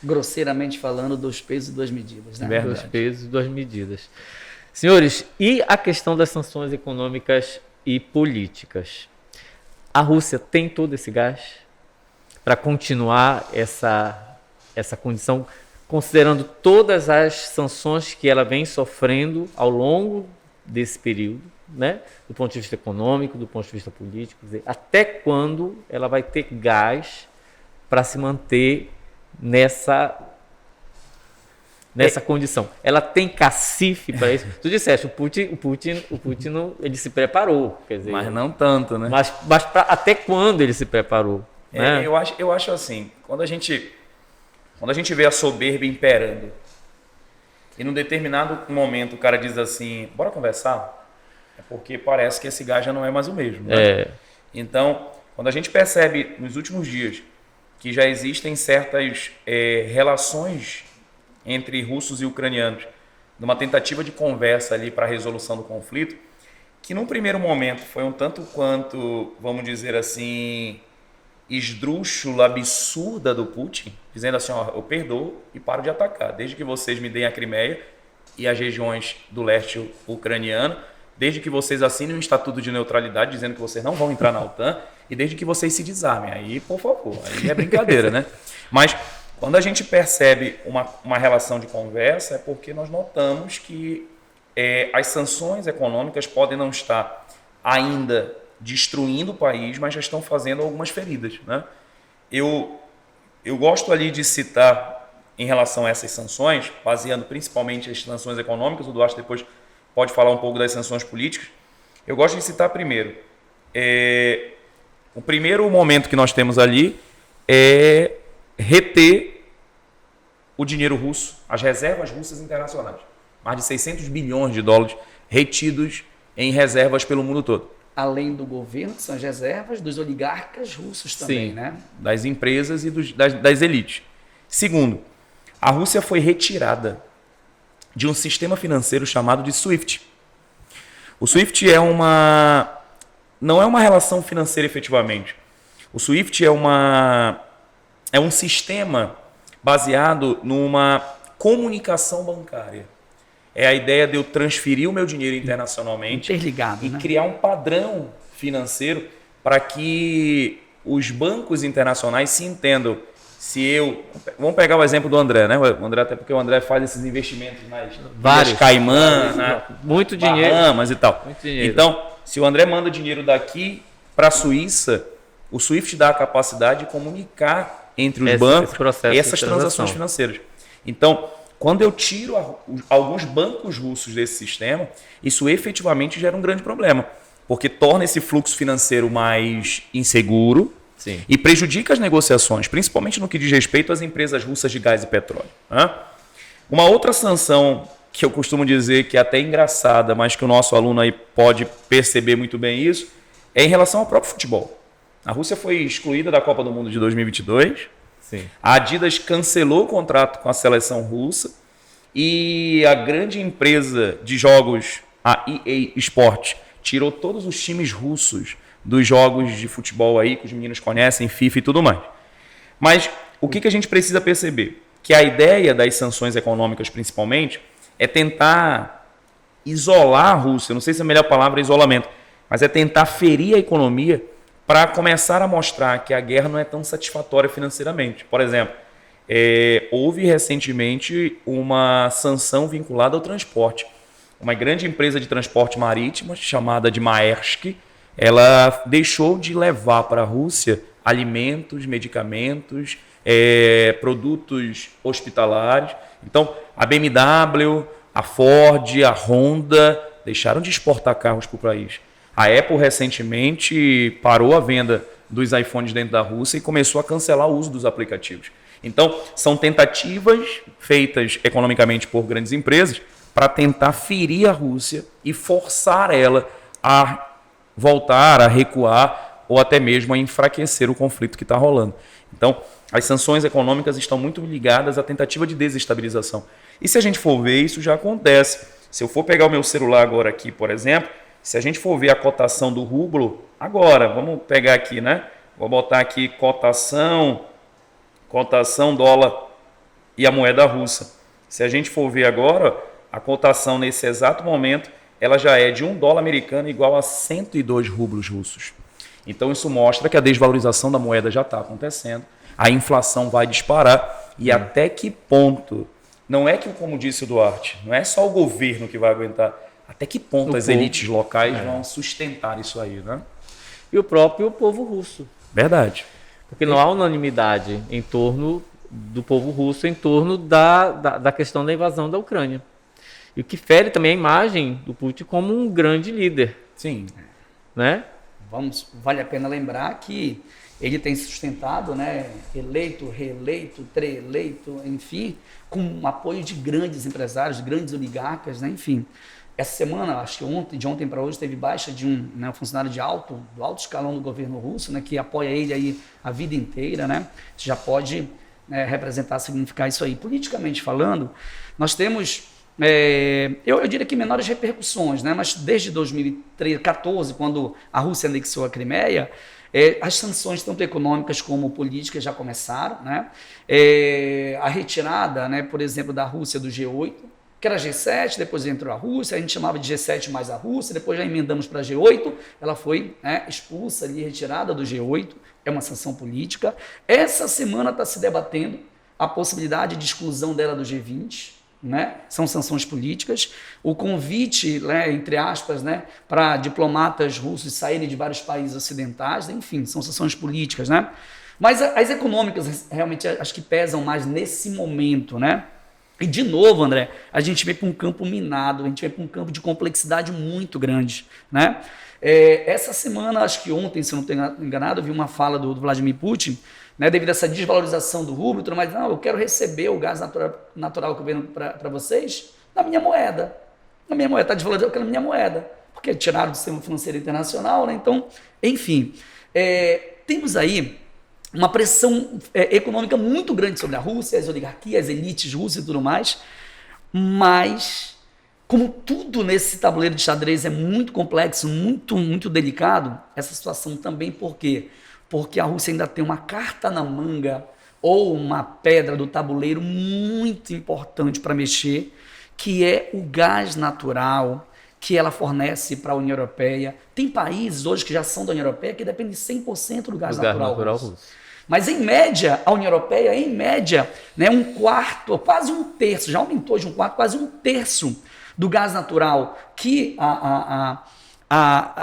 Grosseiramente falando, 2 pesos e 2 medidas, né? Verdade. 2 pesos e 2 medidas. Senhores, e a questão das sanções econômicas e políticas? A Rússia tem todo esse gás para continuar essa condição considerando todas as sanções que ela vem sofrendo ao longo desse período, né? Do ponto de vista econômico, do ponto de vista político, quer dizer, até quando ela vai ter gás para se manter nessa condição? Ela tem cacife para isso? Tu disseste, o Putin ele se preparou, quer dizer, Mas não tanto, né? mas até quando ele se preparou? Né? Eu acho assim, quando a gente vê a soberba imperando e num determinado momento o cara diz assim, bora conversar, é porque parece que esse gás já não é mais o mesmo. Né? Então, quando a gente percebe nos últimos dias que já existem certas relações entre russos e ucranianos, numa tentativa de conversa ali para a resolução do conflito, que num primeiro momento foi um tanto quanto, vamos dizer assim, esdrúxula, absurda do Putin, dizendo assim, ó, eu perdoo e paro de atacar, desde que vocês me deem a Crimeia e as regiões do leste ucraniano, desde que vocês assinem um estatuto de neutralidade dizendo que vocês não vão entrar na OTAN e desde que vocês se desarmem. Aí, por favor, aí é brincadeira, né? Mas quando a gente percebe uma relação de conversa é porque nós notamos que as sanções econômicas podem não estar ainda destruindo o país, mas já estão fazendo algumas feridas, né? Eu gosto ali de citar em relação a essas sanções, baseando principalmente as sanções econômicas, o Duarte depois pode falar um pouco das sanções políticas. Eu gosto de citar primeiro. O primeiro momento que nós temos ali é reter o dinheiro russo, as reservas russas internacionais. Mais de 600 bilhões de dólares retidos em reservas pelo mundo todo. Além do governo, que são as reservas dos oligarcas russos também, Sim, né? Das empresas e das elites. Segundo, a Rússia foi retirada de um sistema financeiro chamado de SWIFT. O SWIFT não é uma relação financeira efetivamente. O SWIFT é um sistema baseado numa comunicação bancária. É a ideia de eu transferir o meu dinheiro internacionalmente Interligado, e né? criar um padrão financeiro para que os bancos internacionais se entendam. Vamos pegar o exemplo do André, né? O André, até porque o André faz esses investimentos nas Ilhas Caimã, né? Muito dinheiro. Bahamas e tal. Muito dinheiro. Então, se o André manda dinheiro daqui para a Suíça, o SWIFT dá a capacidade de comunicar entre os bancos essas transações financeiras. Então, quando eu tiro alguns bancos russos desse sistema, isso efetivamente gera um grande problema, porque torna esse fluxo financeiro mais inseguro. Sim. E prejudica as negociações, principalmente no que diz respeito às empresas russas de gás e petróleo. Né? Uma outra sanção que eu costumo dizer que é até engraçada, mas que o nosso aluno aí pode perceber muito bem isso, é em relação ao próprio futebol. A Rússia foi excluída da Copa do Mundo de 2022. Sim. A Adidas cancelou o contrato com a seleção russa e a grande empresa de jogos, a EA Sports, tirou todos os times russos dos jogos de futebol aí, que os meninos conhecem, FIFA e tudo mais. Mas o que a gente precisa perceber? Que a ideia das sanções econômicas, principalmente, é tentar isolar a Rússia. Não sei se a melhor palavra é isolamento, mas é tentar ferir a economia para começar a mostrar que a guerra não é tão satisfatória financeiramente. Por exemplo, houve recentemente uma sanção vinculada ao transporte. Uma grande empresa de transporte marítimo, chamada de Maersk, ela deixou de levar para a Rússia alimentos, medicamentos, produtos hospitalares. Então, a BMW, a Ford, a Honda deixaram de exportar carros para o país. A Apple recentemente parou a venda dos iPhones dentro da Rússia e começou a cancelar o uso dos aplicativos. Então, são tentativas feitas economicamente por grandes empresas para tentar ferir a Rússia e forçar ela a voltar, a recuar ou até mesmo a enfraquecer o conflito que está rolando. Então, as sanções econômicas estão muito ligadas à tentativa de desestabilização. E se a gente for ver, isso já acontece. Se eu for pegar o meu celular agora aqui, por exemplo, se a gente for ver a cotação do rublo, agora, vamos pegar aqui, né? Vou botar aqui cotação dólar e a moeda russa. Se a gente for ver agora, a cotação nesse exato momento, ela já é de $1 americano igual a 102 rublos russos. Então isso mostra que a desvalorização da moeda já está acontecendo, a inflação vai disparar E até que ponto? Não é que, como disse o Duarte, não é só o governo que vai aguentar. Até que ponto as elites locais vão sustentar isso aí, né? E o próprio povo russo. Verdade. Porque não há unanimidade em torno do povo russo, em torno da questão da invasão da Ucrânia. E o que fere também a imagem do Putin como um grande líder. Sim. Né? Vale a pena lembrar que ele tem sustentado, né, eleito, reeleito, treeleito, enfim, com o apoio de grandes empresários, grandes oligarcas, né, enfim. Essa semana, acho que de ontem para hoje, teve baixa de um funcionário do alto escalão do governo russo, né, que apoia ele aí a vida inteira, né? Isso já pode representar, significar isso aí. Politicamente falando, nós temos, eu diria que menores repercussões, né? Mas desde 2014, quando a Rússia anexou a Crimeia, as sanções, tanto econômicas como políticas, já começaram, né? A retirada, né, por exemplo, da Rússia do G8, que era G7, depois entrou a Rússia, a gente chamava de G7 mais a Rússia, depois já emendamos para G8, ela foi expulsa ali, retirada do G8, é uma sanção política. Essa semana está se debatendo a possibilidade de exclusão dela do G20, né? São sanções políticas. O convite, né, entre aspas, né, para diplomatas russos saírem de vários países ocidentais, enfim, são sanções políticas, né? Mas as econômicas realmente acho que pesam mais nesse momento, né? E, de novo, André, a gente vem para um campo minado, a gente vem para um campo de complexidade muito grande, né? Essa semana, acho que ontem, se eu não estou enganado, eu vi uma fala do Vladimir Putin, né, devido a essa desvalorização do rublo, tudo mais, não, eu quero receber o gás natural que eu vendo para vocês na minha moeda. Na minha moeda, está desvalorizado, eu quero na minha moeda, porque tiraram do sistema financeiro internacional, né? Então, enfim, temos aí uma pressão econômica muito grande sobre a Rússia, as oligarquias, as elites russas e tudo mais, mas como tudo nesse tabuleiro de xadrez é muito complexo, muito, muito delicado, essa situação também, por quê? Porque a Rússia ainda tem uma carta na manga ou uma pedra do tabuleiro muito importante para mexer, que é o gás natural que ela fornece para a União Europeia. Tem países hoje que já são da União Europeia que dependem 100% do gás natural russo. Mas, em média, a União Europeia, em média, né, um quarto, quase um terço, já aumentou de um quarto, quase um terço do gás natural que a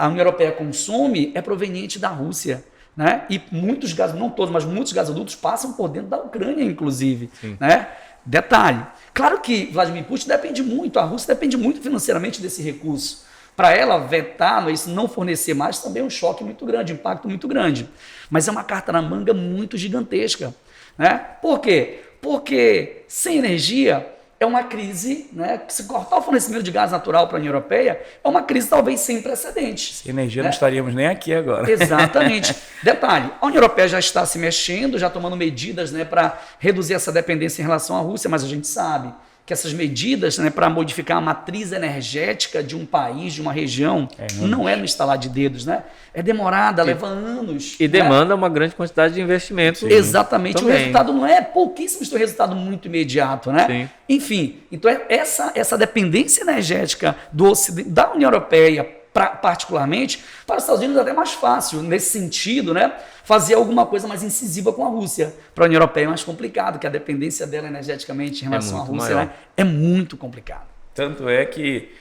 União Europeia consome é proveniente da Rússia. Né? E muitos gases, não todos, mas muitos gasodutos passam por dentro da Ucrânia, inclusive. Né? Detalhe. Claro que Vladimir Putin depende muito, a Rússia depende muito financeiramente desse recurso. Para ela vetar, isso não fornecer mais, também é um choque muito grande, um impacto muito grande. Mas é uma carta na manga muito gigantesca. Né? Por quê? Porque sem energia é uma crise, né? Se cortar o fornecimento de gás natural para a União Europeia, é uma crise talvez sem precedentes. Sem energia não estaríamos nem aqui agora. Exatamente. Detalhe, a União Europeia já está se mexendo, já tomando medidas, né, para reduzir essa dependência em relação à Rússia, mas a gente sabe que essas medidas, né, para modificar a matriz energética de um país, de uma região, não é no estalar de dedos, né? É demorada, leva anos. E demanda uma grande quantidade de investimento. Sim. Exatamente. Também. O resultado não é pouquíssimo, tem um resultado muito imediato, né? Sim. Enfim, então essa dependência energética da União Europeia, particularmente, para os Estados Unidos é até mais fácil, nesse sentido, né? Fazer alguma coisa mais incisiva com a Rússia. Para a União Europeia é mais complicado, porque a dependência dela energeticamente em relação à Rússia, né, é muito complicado. Tanto é que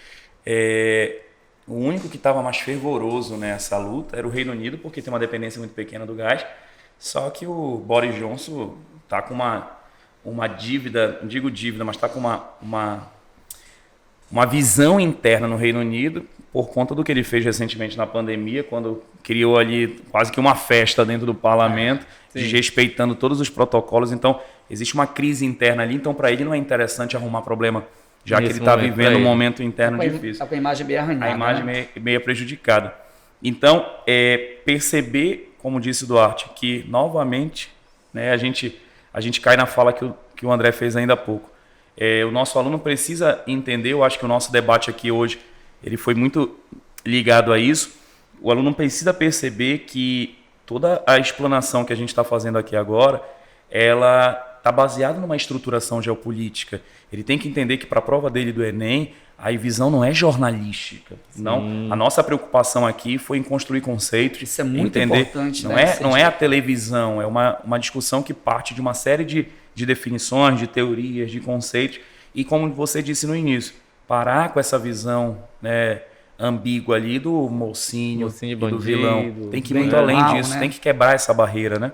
o único que estava mais fervoroso nessa luta era o Reino Unido, porque tem uma dependência muito pequena do gás. Só que o Boris Johnson está com uma dívida, não digo dívida, mas está com uma visão interna no Reino Unido, por conta do que ele fez recentemente na pandemia, quando criou ali quase que uma festa dentro do parlamento, desrespeitando todos os protocolos. Então, existe uma crise interna ali, então para ele não é interessante arrumar problema, já que ele está vivendo um momento interno difícil. Está com a imagem meio arranhada. A imagem meio prejudicada. Então, perceber, como disse o Duarte, que novamente, né, a gente cai na fala que o André fez ainda há pouco. O nosso aluno precisa entender, eu acho que o nosso debate aqui hoje, ele foi muito ligado a isso. O aluno precisa perceber que toda a explanação que a gente está fazendo aqui agora, ela está baseada numa estruturação geopolítica. Ele tem que entender que para a prova dele do Enem, a visão não é jornalística. Não, a nossa preocupação aqui foi em construir conceitos. Isso é muito importante. Não é a televisão, é uma discussão que parte de uma série de de definições, de teorias, de conceitos, e como você disse no início, parar com essa visão, né, ambígua ali do mocinho e do bandido, vilão. Tem que ir bem muito além mal, disso, né? tem que quebrar essa barreira, né?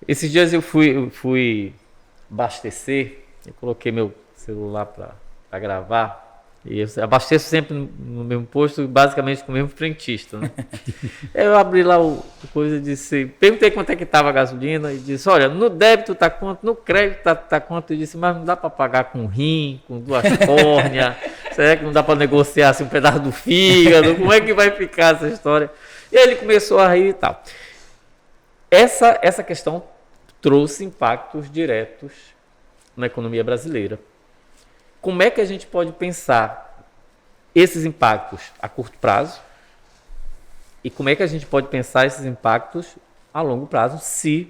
Esses dias eu fui abastecer, eu coloquei meu celular para gravar, e eu abasteço sempre no mesmo posto, basicamente com o mesmo frentista, né? Eu abri lá o coisa e disse, perguntei quanto é que estava a gasolina e disse, olha, no débito tá quanto, no crédito tá quanto? Eu disse, mas não dá para pagar com rim, com 2 córneas, será que não dá para negociar assim, um pedaço do fígado? Como é que vai ficar essa história? E aí ele começou a rir e tal. Essa questão trouxe impactos diretos na economia brasileira. Como é que a gente pode pensar esses impactos a curto prazo e como é que a gente pode pensar esses impactos a longo prazo se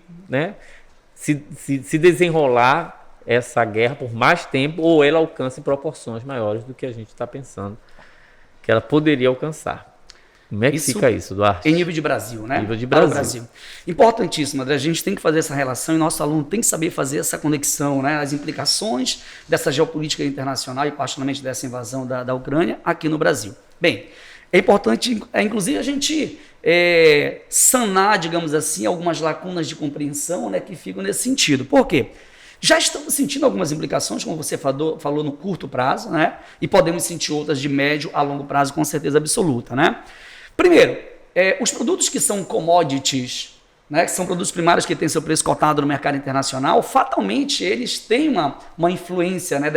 desenrolar essa guerra por mais tempo ou ela alcance proporções maiores do que a gente está pensando que ela poderia alcançar. Como é que fica isso, Duarte? Em nível de Brasil, né? Nível de Para o Brasil. Importantíssimo, André. A gente tem que fazer essa relação e nosso aluno tem que saber fazer essa conexão, né? As implicações dessa geopolítica internacional e particularmente dessa invasão da Ucrânia aqui no Brasil. Bem, é importante, inclusive, a gente sanar, digamos assim, algumas lacunas de compreensão, né, que ficam nesse sentido. Por quê? Já estamos sentindo algumas implicações, como você falou, no curto prazo, né? E podemos sentir outras de médio a longo prazo, com certeza absoluta, né? Primeiro, os produtos que são commodities, né, que são produtos primários que têm seu preço cotado no mercado internacional, fatalmente eles têm uma influência, né,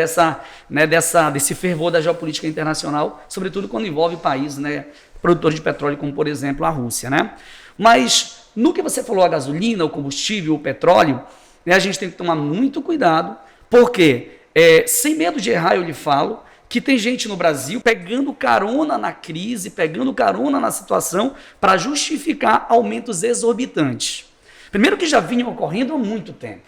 desse fervor da geopolítica internacional, sobretudo quando envolve países, né, produtores de petróleo, como por exemplo a Rússia, né? Mas no que você falou, a gasolina, o combustível, o petróleo, né, a gente tem que tomar muito cuidado, porque, sem medo de errar, eu lhe falo, que tem gente no Brasil pegando carona na crise, pegando carona na situação para justificar aumentos exorbitantes. Primeiro que já vinham ocorrendo há muito tempo.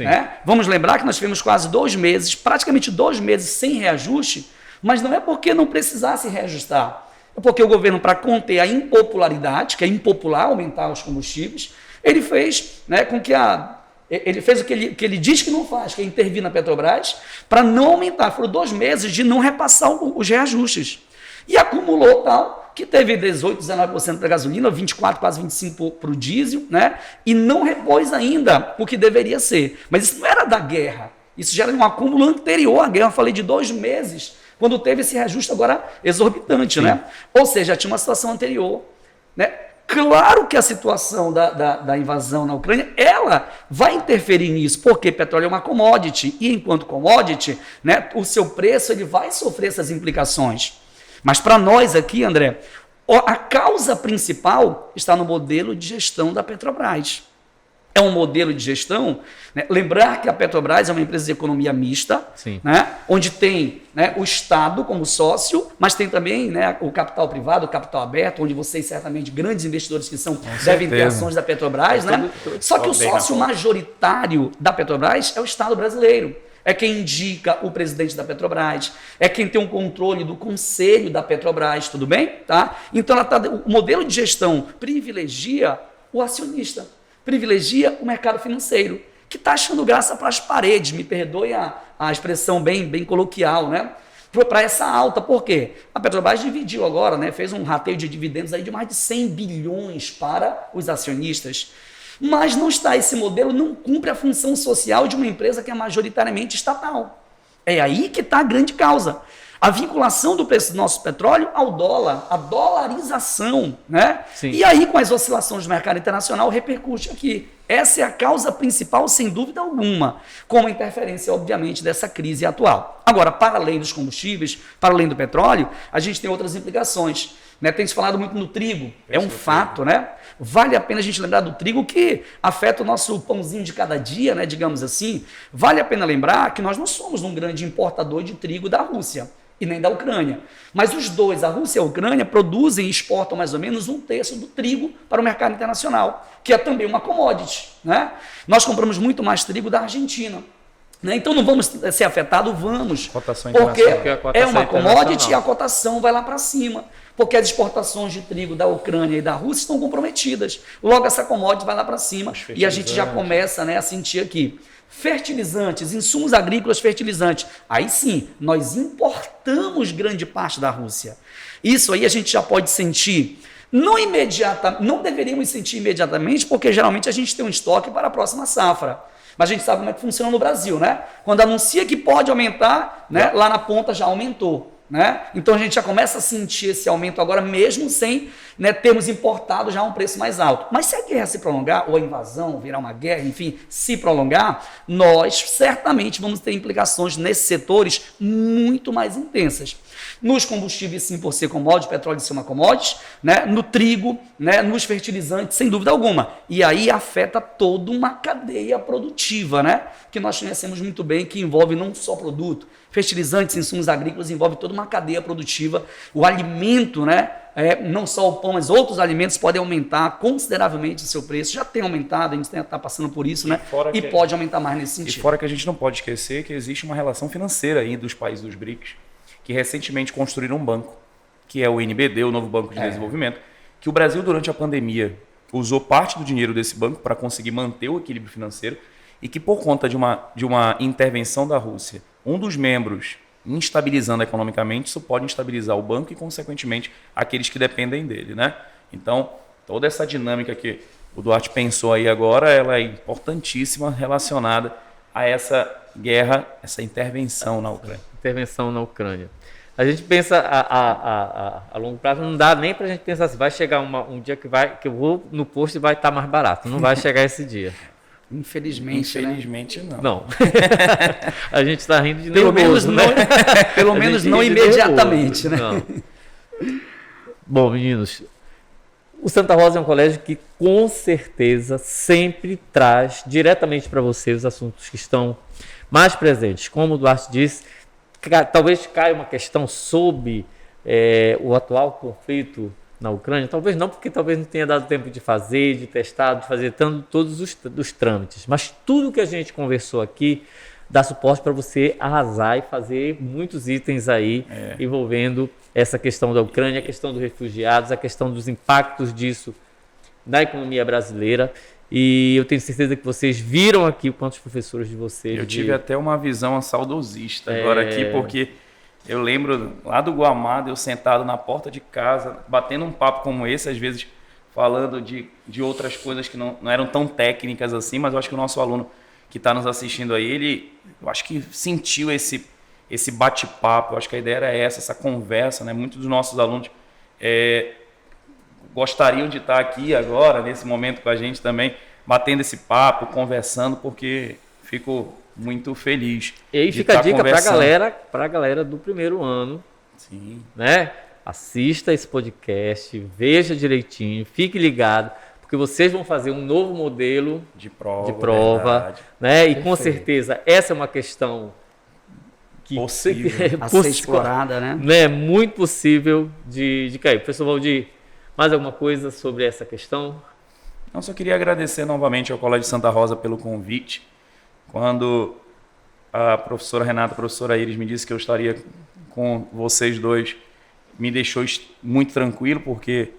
Né? Vamos lembrar que nós tivemos quase 2 meses, praticamente 2 meses sem reajuste, mas não é porque não precisasse reajustar. É porque o governo, para conter a impopularidade, que é impopular aumentar os combustíveis, ele fez, né, com que ele fez o que ele diz que não faz, que é intervir na Petrobras, para não aumentar. Foram 2 meses de não repassar os reajustes. E acumulou tal, que teve 18%, 19% para a gasolina, 24%, quase 25% para o diesel, né? E não repôs ainda o que deveria ser. Mas isso não era da guerra. Isso já era um acúmulo anterior à guerra. Eu falei de 2 meses, quando teve esse reajuste agora exorbitante, né? Ou seja, tinha uma situação anterior, né? Claro que a situação da invasão na Ucrânia, ela vai interferir nisso, porque petróleo é uma commodity, e enquanto commodity, né, o seu preço ele vai sofrer essas implicações. Mas para nós aqui, André, a causa principal está no modelo de gestão da Petrobras. É um modelo de gestão, né? Lembrar que a Petrobras é uma empresa de economia mista, né? Onde tem, né, o Estado como sócio, mas tem também, né, o capital privado, o capital aberto, onde vocês certamente, grandes investidores que devem ter ações da Petrobras. Né? Só que o sócio majoritário da Petrobras é o Estado brasileiro. É quem indica o presidente da Petrobras, é quem tem o controle do conselho da Petrobras, tudo bem? Tá? Então o modelo de gestão privilegia o acionista, privilegia o mercado financeiro, que está achando graça para as paredes, me perdoe a expressão bem coloquial, né? Para essa alta. Por quê? A Petrobras dividiu agora, né? Fez um rateio de dividendos aí de mais de 100 bilhões para os acionistas. Mas não está, esse modelo não cumpre a função social de uma empresa que é majoritariamente estatal. É aí que está a grande causa. A vinculação do preço do nosso petróleo ao dólar, a dolarização, né? Sim. E aí, com as oscilações do mercado internacional, repercute aqui. Essa é a causa principal, sem dúvida alguma, com a interferência, obviamente, dessa crise atual. Agora, para além dos combustíveis, para além do petróleo, a gente tem outras implicações. Né? Tem se falado muito no trigo, é um fato, né? Vale a pena a gente lembrar do trigo que afeta o nosso pãozinho de cada dia, né? Digamos assim. Vale a pena lembrar que nós não somos um grande importador de trigo da Rússia e nem da Ucrânia. Mas os dois, a Rússia e a Ucrânia, produzem e exportam mais ou menos 1/3 do trigo para o mercado internacional, que é também uma commodity. Né? Nós compramos muito mais trigo da Argentina. Né? Então não vamos ser afetados? Vamos. Cotação Porque internacional. é uma commodity internacional. e a cotação vai lá para cima. Porque as exportações de trigo da Ucrânia e da Rússia estão comprometidas. Logo, essa commodity vai lá para cima e a gente já começa, né, a sentir aqui. Fertilizantes, insumos agrícolas, fertilizantes. Aí sim, nós importamos grande parte da Rússia. Isso aí a gente já pode sentir. Não deveríamos sentir imediatamente, porque geralmente a gente tem um estoque para a próxima safra. Mas a gente sabe como é que funciona no Brasil, né? Quando anuncia que pode aumentar, né, lá na ponta já aumentou. Né? Então a gente já começa a sentir esse aumento agora, mesmo sem, né, termos importado já um preço mais alto. Mas se a guerra se prolongar, ou a invasão virar uma guerra, enfim, se prolongar, nós certamente vamos ter implicações nesses setores muito mais intensas. Nos combustíveis, sim, por ser commodity, petróleo ser uma commodity, né? No trigo, né? Nos fertilizantes, sem dúvida alguma. E aí afeta toda uma cadeia produtiva, né? Que nós conhecemos muito bem, que envolve não só produto, fertilizantes, insumos agrícolas, envolve toda uma cadeia produtiva. O alimento, né? Não só o pão, mas outros alimentos podem aumentar consideravelmente o seu preço. Já tem aumentado, a gente está passando por isso, né? E pode aumentar mais nesse sentido. E fora que a gente não pode esquecer que existe uma relação financeira aí dos países dos BRICS, que recentemente construíram um banco, que é o NBD, o Novo Banco de Desenvolvimento, que o Brasil, durante a pandemia, usou parte do dinheiro desse banco para conseguir manter o equilíbrio financeiro e que, por conta de uma intervenção da Rússia, um dos membros instabilizando economicamente, isso pode instabilizar o banco e, consequentemente, aqueles que dependem dele, né? Então, toda essa dinâmica que o Duarte pensou aí agora, ela é importantíssima relacionada a essa guerra, essa intervenção na Ucrânia. Intervenção na Ucrânia. A gente pensa a longo prazo, não dá nem para a gente pensar assim, vai chegar um dia que eu vou no posto e vai estar mais barato. Não vai chegar esse dia. Infelizmente, né? não. Não. A gente está rindo de Pelo nervoso, menos né? não, pelo menos não imediatamente, né? Não. Bom, meninos, o Santa Rosa é um colégio que com certeza sempre traz diretamente para você os assuntos que estão mais presentes. Como o Duarte disse, talvez caia uma questão sobre o atual conflito na Ucrânia, talvez não, porque talvez não tenha dado tempo de fazer, de testar, de fazer todos os trâmites, mas tudo que a gente conversou aqui dá suporte para você arrasar e fazer muitos itens aí envolvendo essa questão da Ucrânia, a questão dos refugiados, a questão dos impactos disso na economia brasileira. E eu tenho certeza que vocês viram aqui quantos professores de vocês... Eu tive até uma visão saudosista agora aqui, porque eu lembro lá do Guamá, eu sentado na porta de casa, batendo um papo como esse, às vezes falando de outras coisas que não eram tão técnicas assim, mas eu acho que o nosso aluno que está nos assistindo aí, eu acho que sentiu esse bate-papo, eu acho que a ideia era essa conversa, né? Muitos dos nossos alunos gostariam de estar aqui agora, nesse momento com a gente também, batendo esse papo, conversando, porque fico muito feliz. E aí fica a dica para a galera do primeiro ano. Sim. Né? Assista esse podcast, veja direitinho, fique ligado, porque vocês vão fazer um novo modelo de prova, né? E com certeza essa é uma questão que possível a ser explorada, né? É muito possível de cair. Professor Valdir, mais alguma coisa sobre essa questão? Não, só queria agradecer novamente ao Colégio Santa Rosa pelo convite. Quando a professora Renata, a professora Iris me disse que eu estaria com vocês dois, me deixou muito tranquilo, porque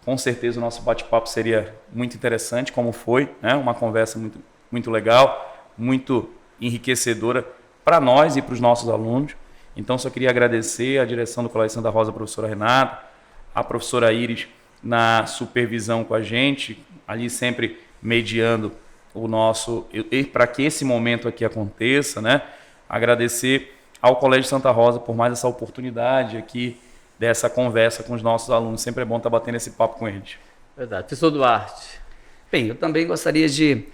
com certeza o nosso bate-papo seria muito interessante, como foi, né? Uma conversa muito, muito legal, muito enriquecedora para nós e para os nossos alunos. Então, só queria agradecer a direção do Colégio Santa Rosa, a professora Renata, a professora Iris na supervisão com a gente, ali sempre mediando para que esse momento aqui aconteça, né? Agradecer ao Colégio Santa Rosa por mais essa oportunidade aqui, dessa conversa com os nossos alunos. Sempre é bom estar batendo esse papo com eles. Verdade. Professor Duarte. Bem, eu também gostaria de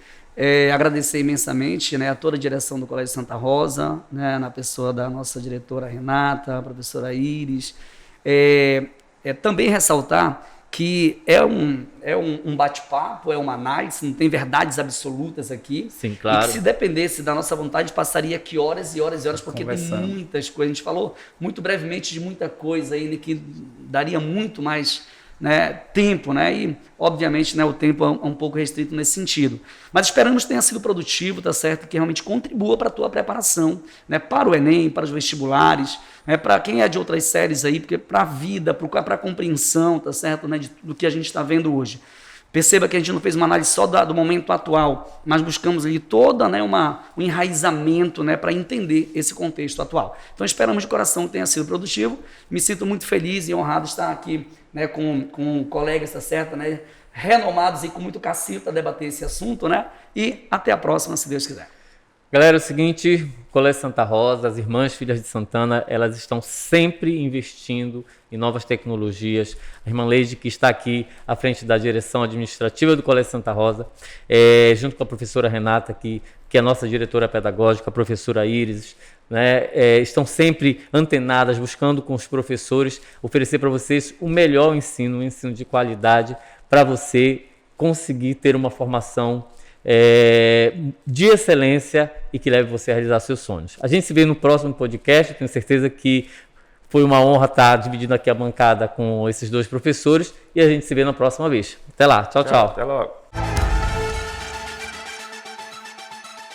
agradecer imensamente, né, a toda a direção do Colégio Santa Rosa, né, na pessoa da nossa diretora Renata, a professora Iris. Também ressaltar que é um bate-papo, é uma análise, não tem verdades absolutas aqui. Sim, claro. E que se dependesse da nossa vontade, passaria aqui horas e horas e horas, porque tem muitas coisas. A gente falou muito brevemente de muita coisa ainda que daria muito mais né, tempo, né, e obviamente, né, o tempo é um pouco restrito nesse sentido. Mas esperamos que tenha sido produtivo, tá certo? Que realmente contribua para a tua preparação, né, para o Enem, para os vestibulares, né, para quem é de outras séries aí, porque para a vida, para a compreensão, tá certo, né, do que a gente está vendo hoje. Perceba que a gente não fez uma análise só do momento atual, mas buscamos ali toda, né, um enraizamento, né, para entender esse contexto atual. Então esperamos de coração que tenha sido produtivo. Me sinto muito feliz e honrado de estar aqui, né, com colegas, tá certo, né, renomados e com muito cacife para debater esse assunto, né? E até a próxima, se Deus quiser. Galera, é o seguinte, Colégio Santa Rosa, as Irmãs Filhas de Santana, elas estão sempre investindo em novas tecnologias. A irmã Leide, que está aqui à frente da direção administrativa do Colégio Santa Rosa, junto com a professora Renata, que é a nossa diretora pedagógica, a professora Iris, né, estão sempre antenadas, buscando com os professores oferecer para vocês o melhor ensino, um ensino de qualidade, para você conseguir ter uma formação de excelência e que leve você a realizar seus sonhos. A gente se vê no próximo podcast. Tenho certeza que foi uma honra estar dividindo aqui a bancada com esses dois professores e a gente se vê na próxima vez. Até lá, tchau, tchau. Até logo.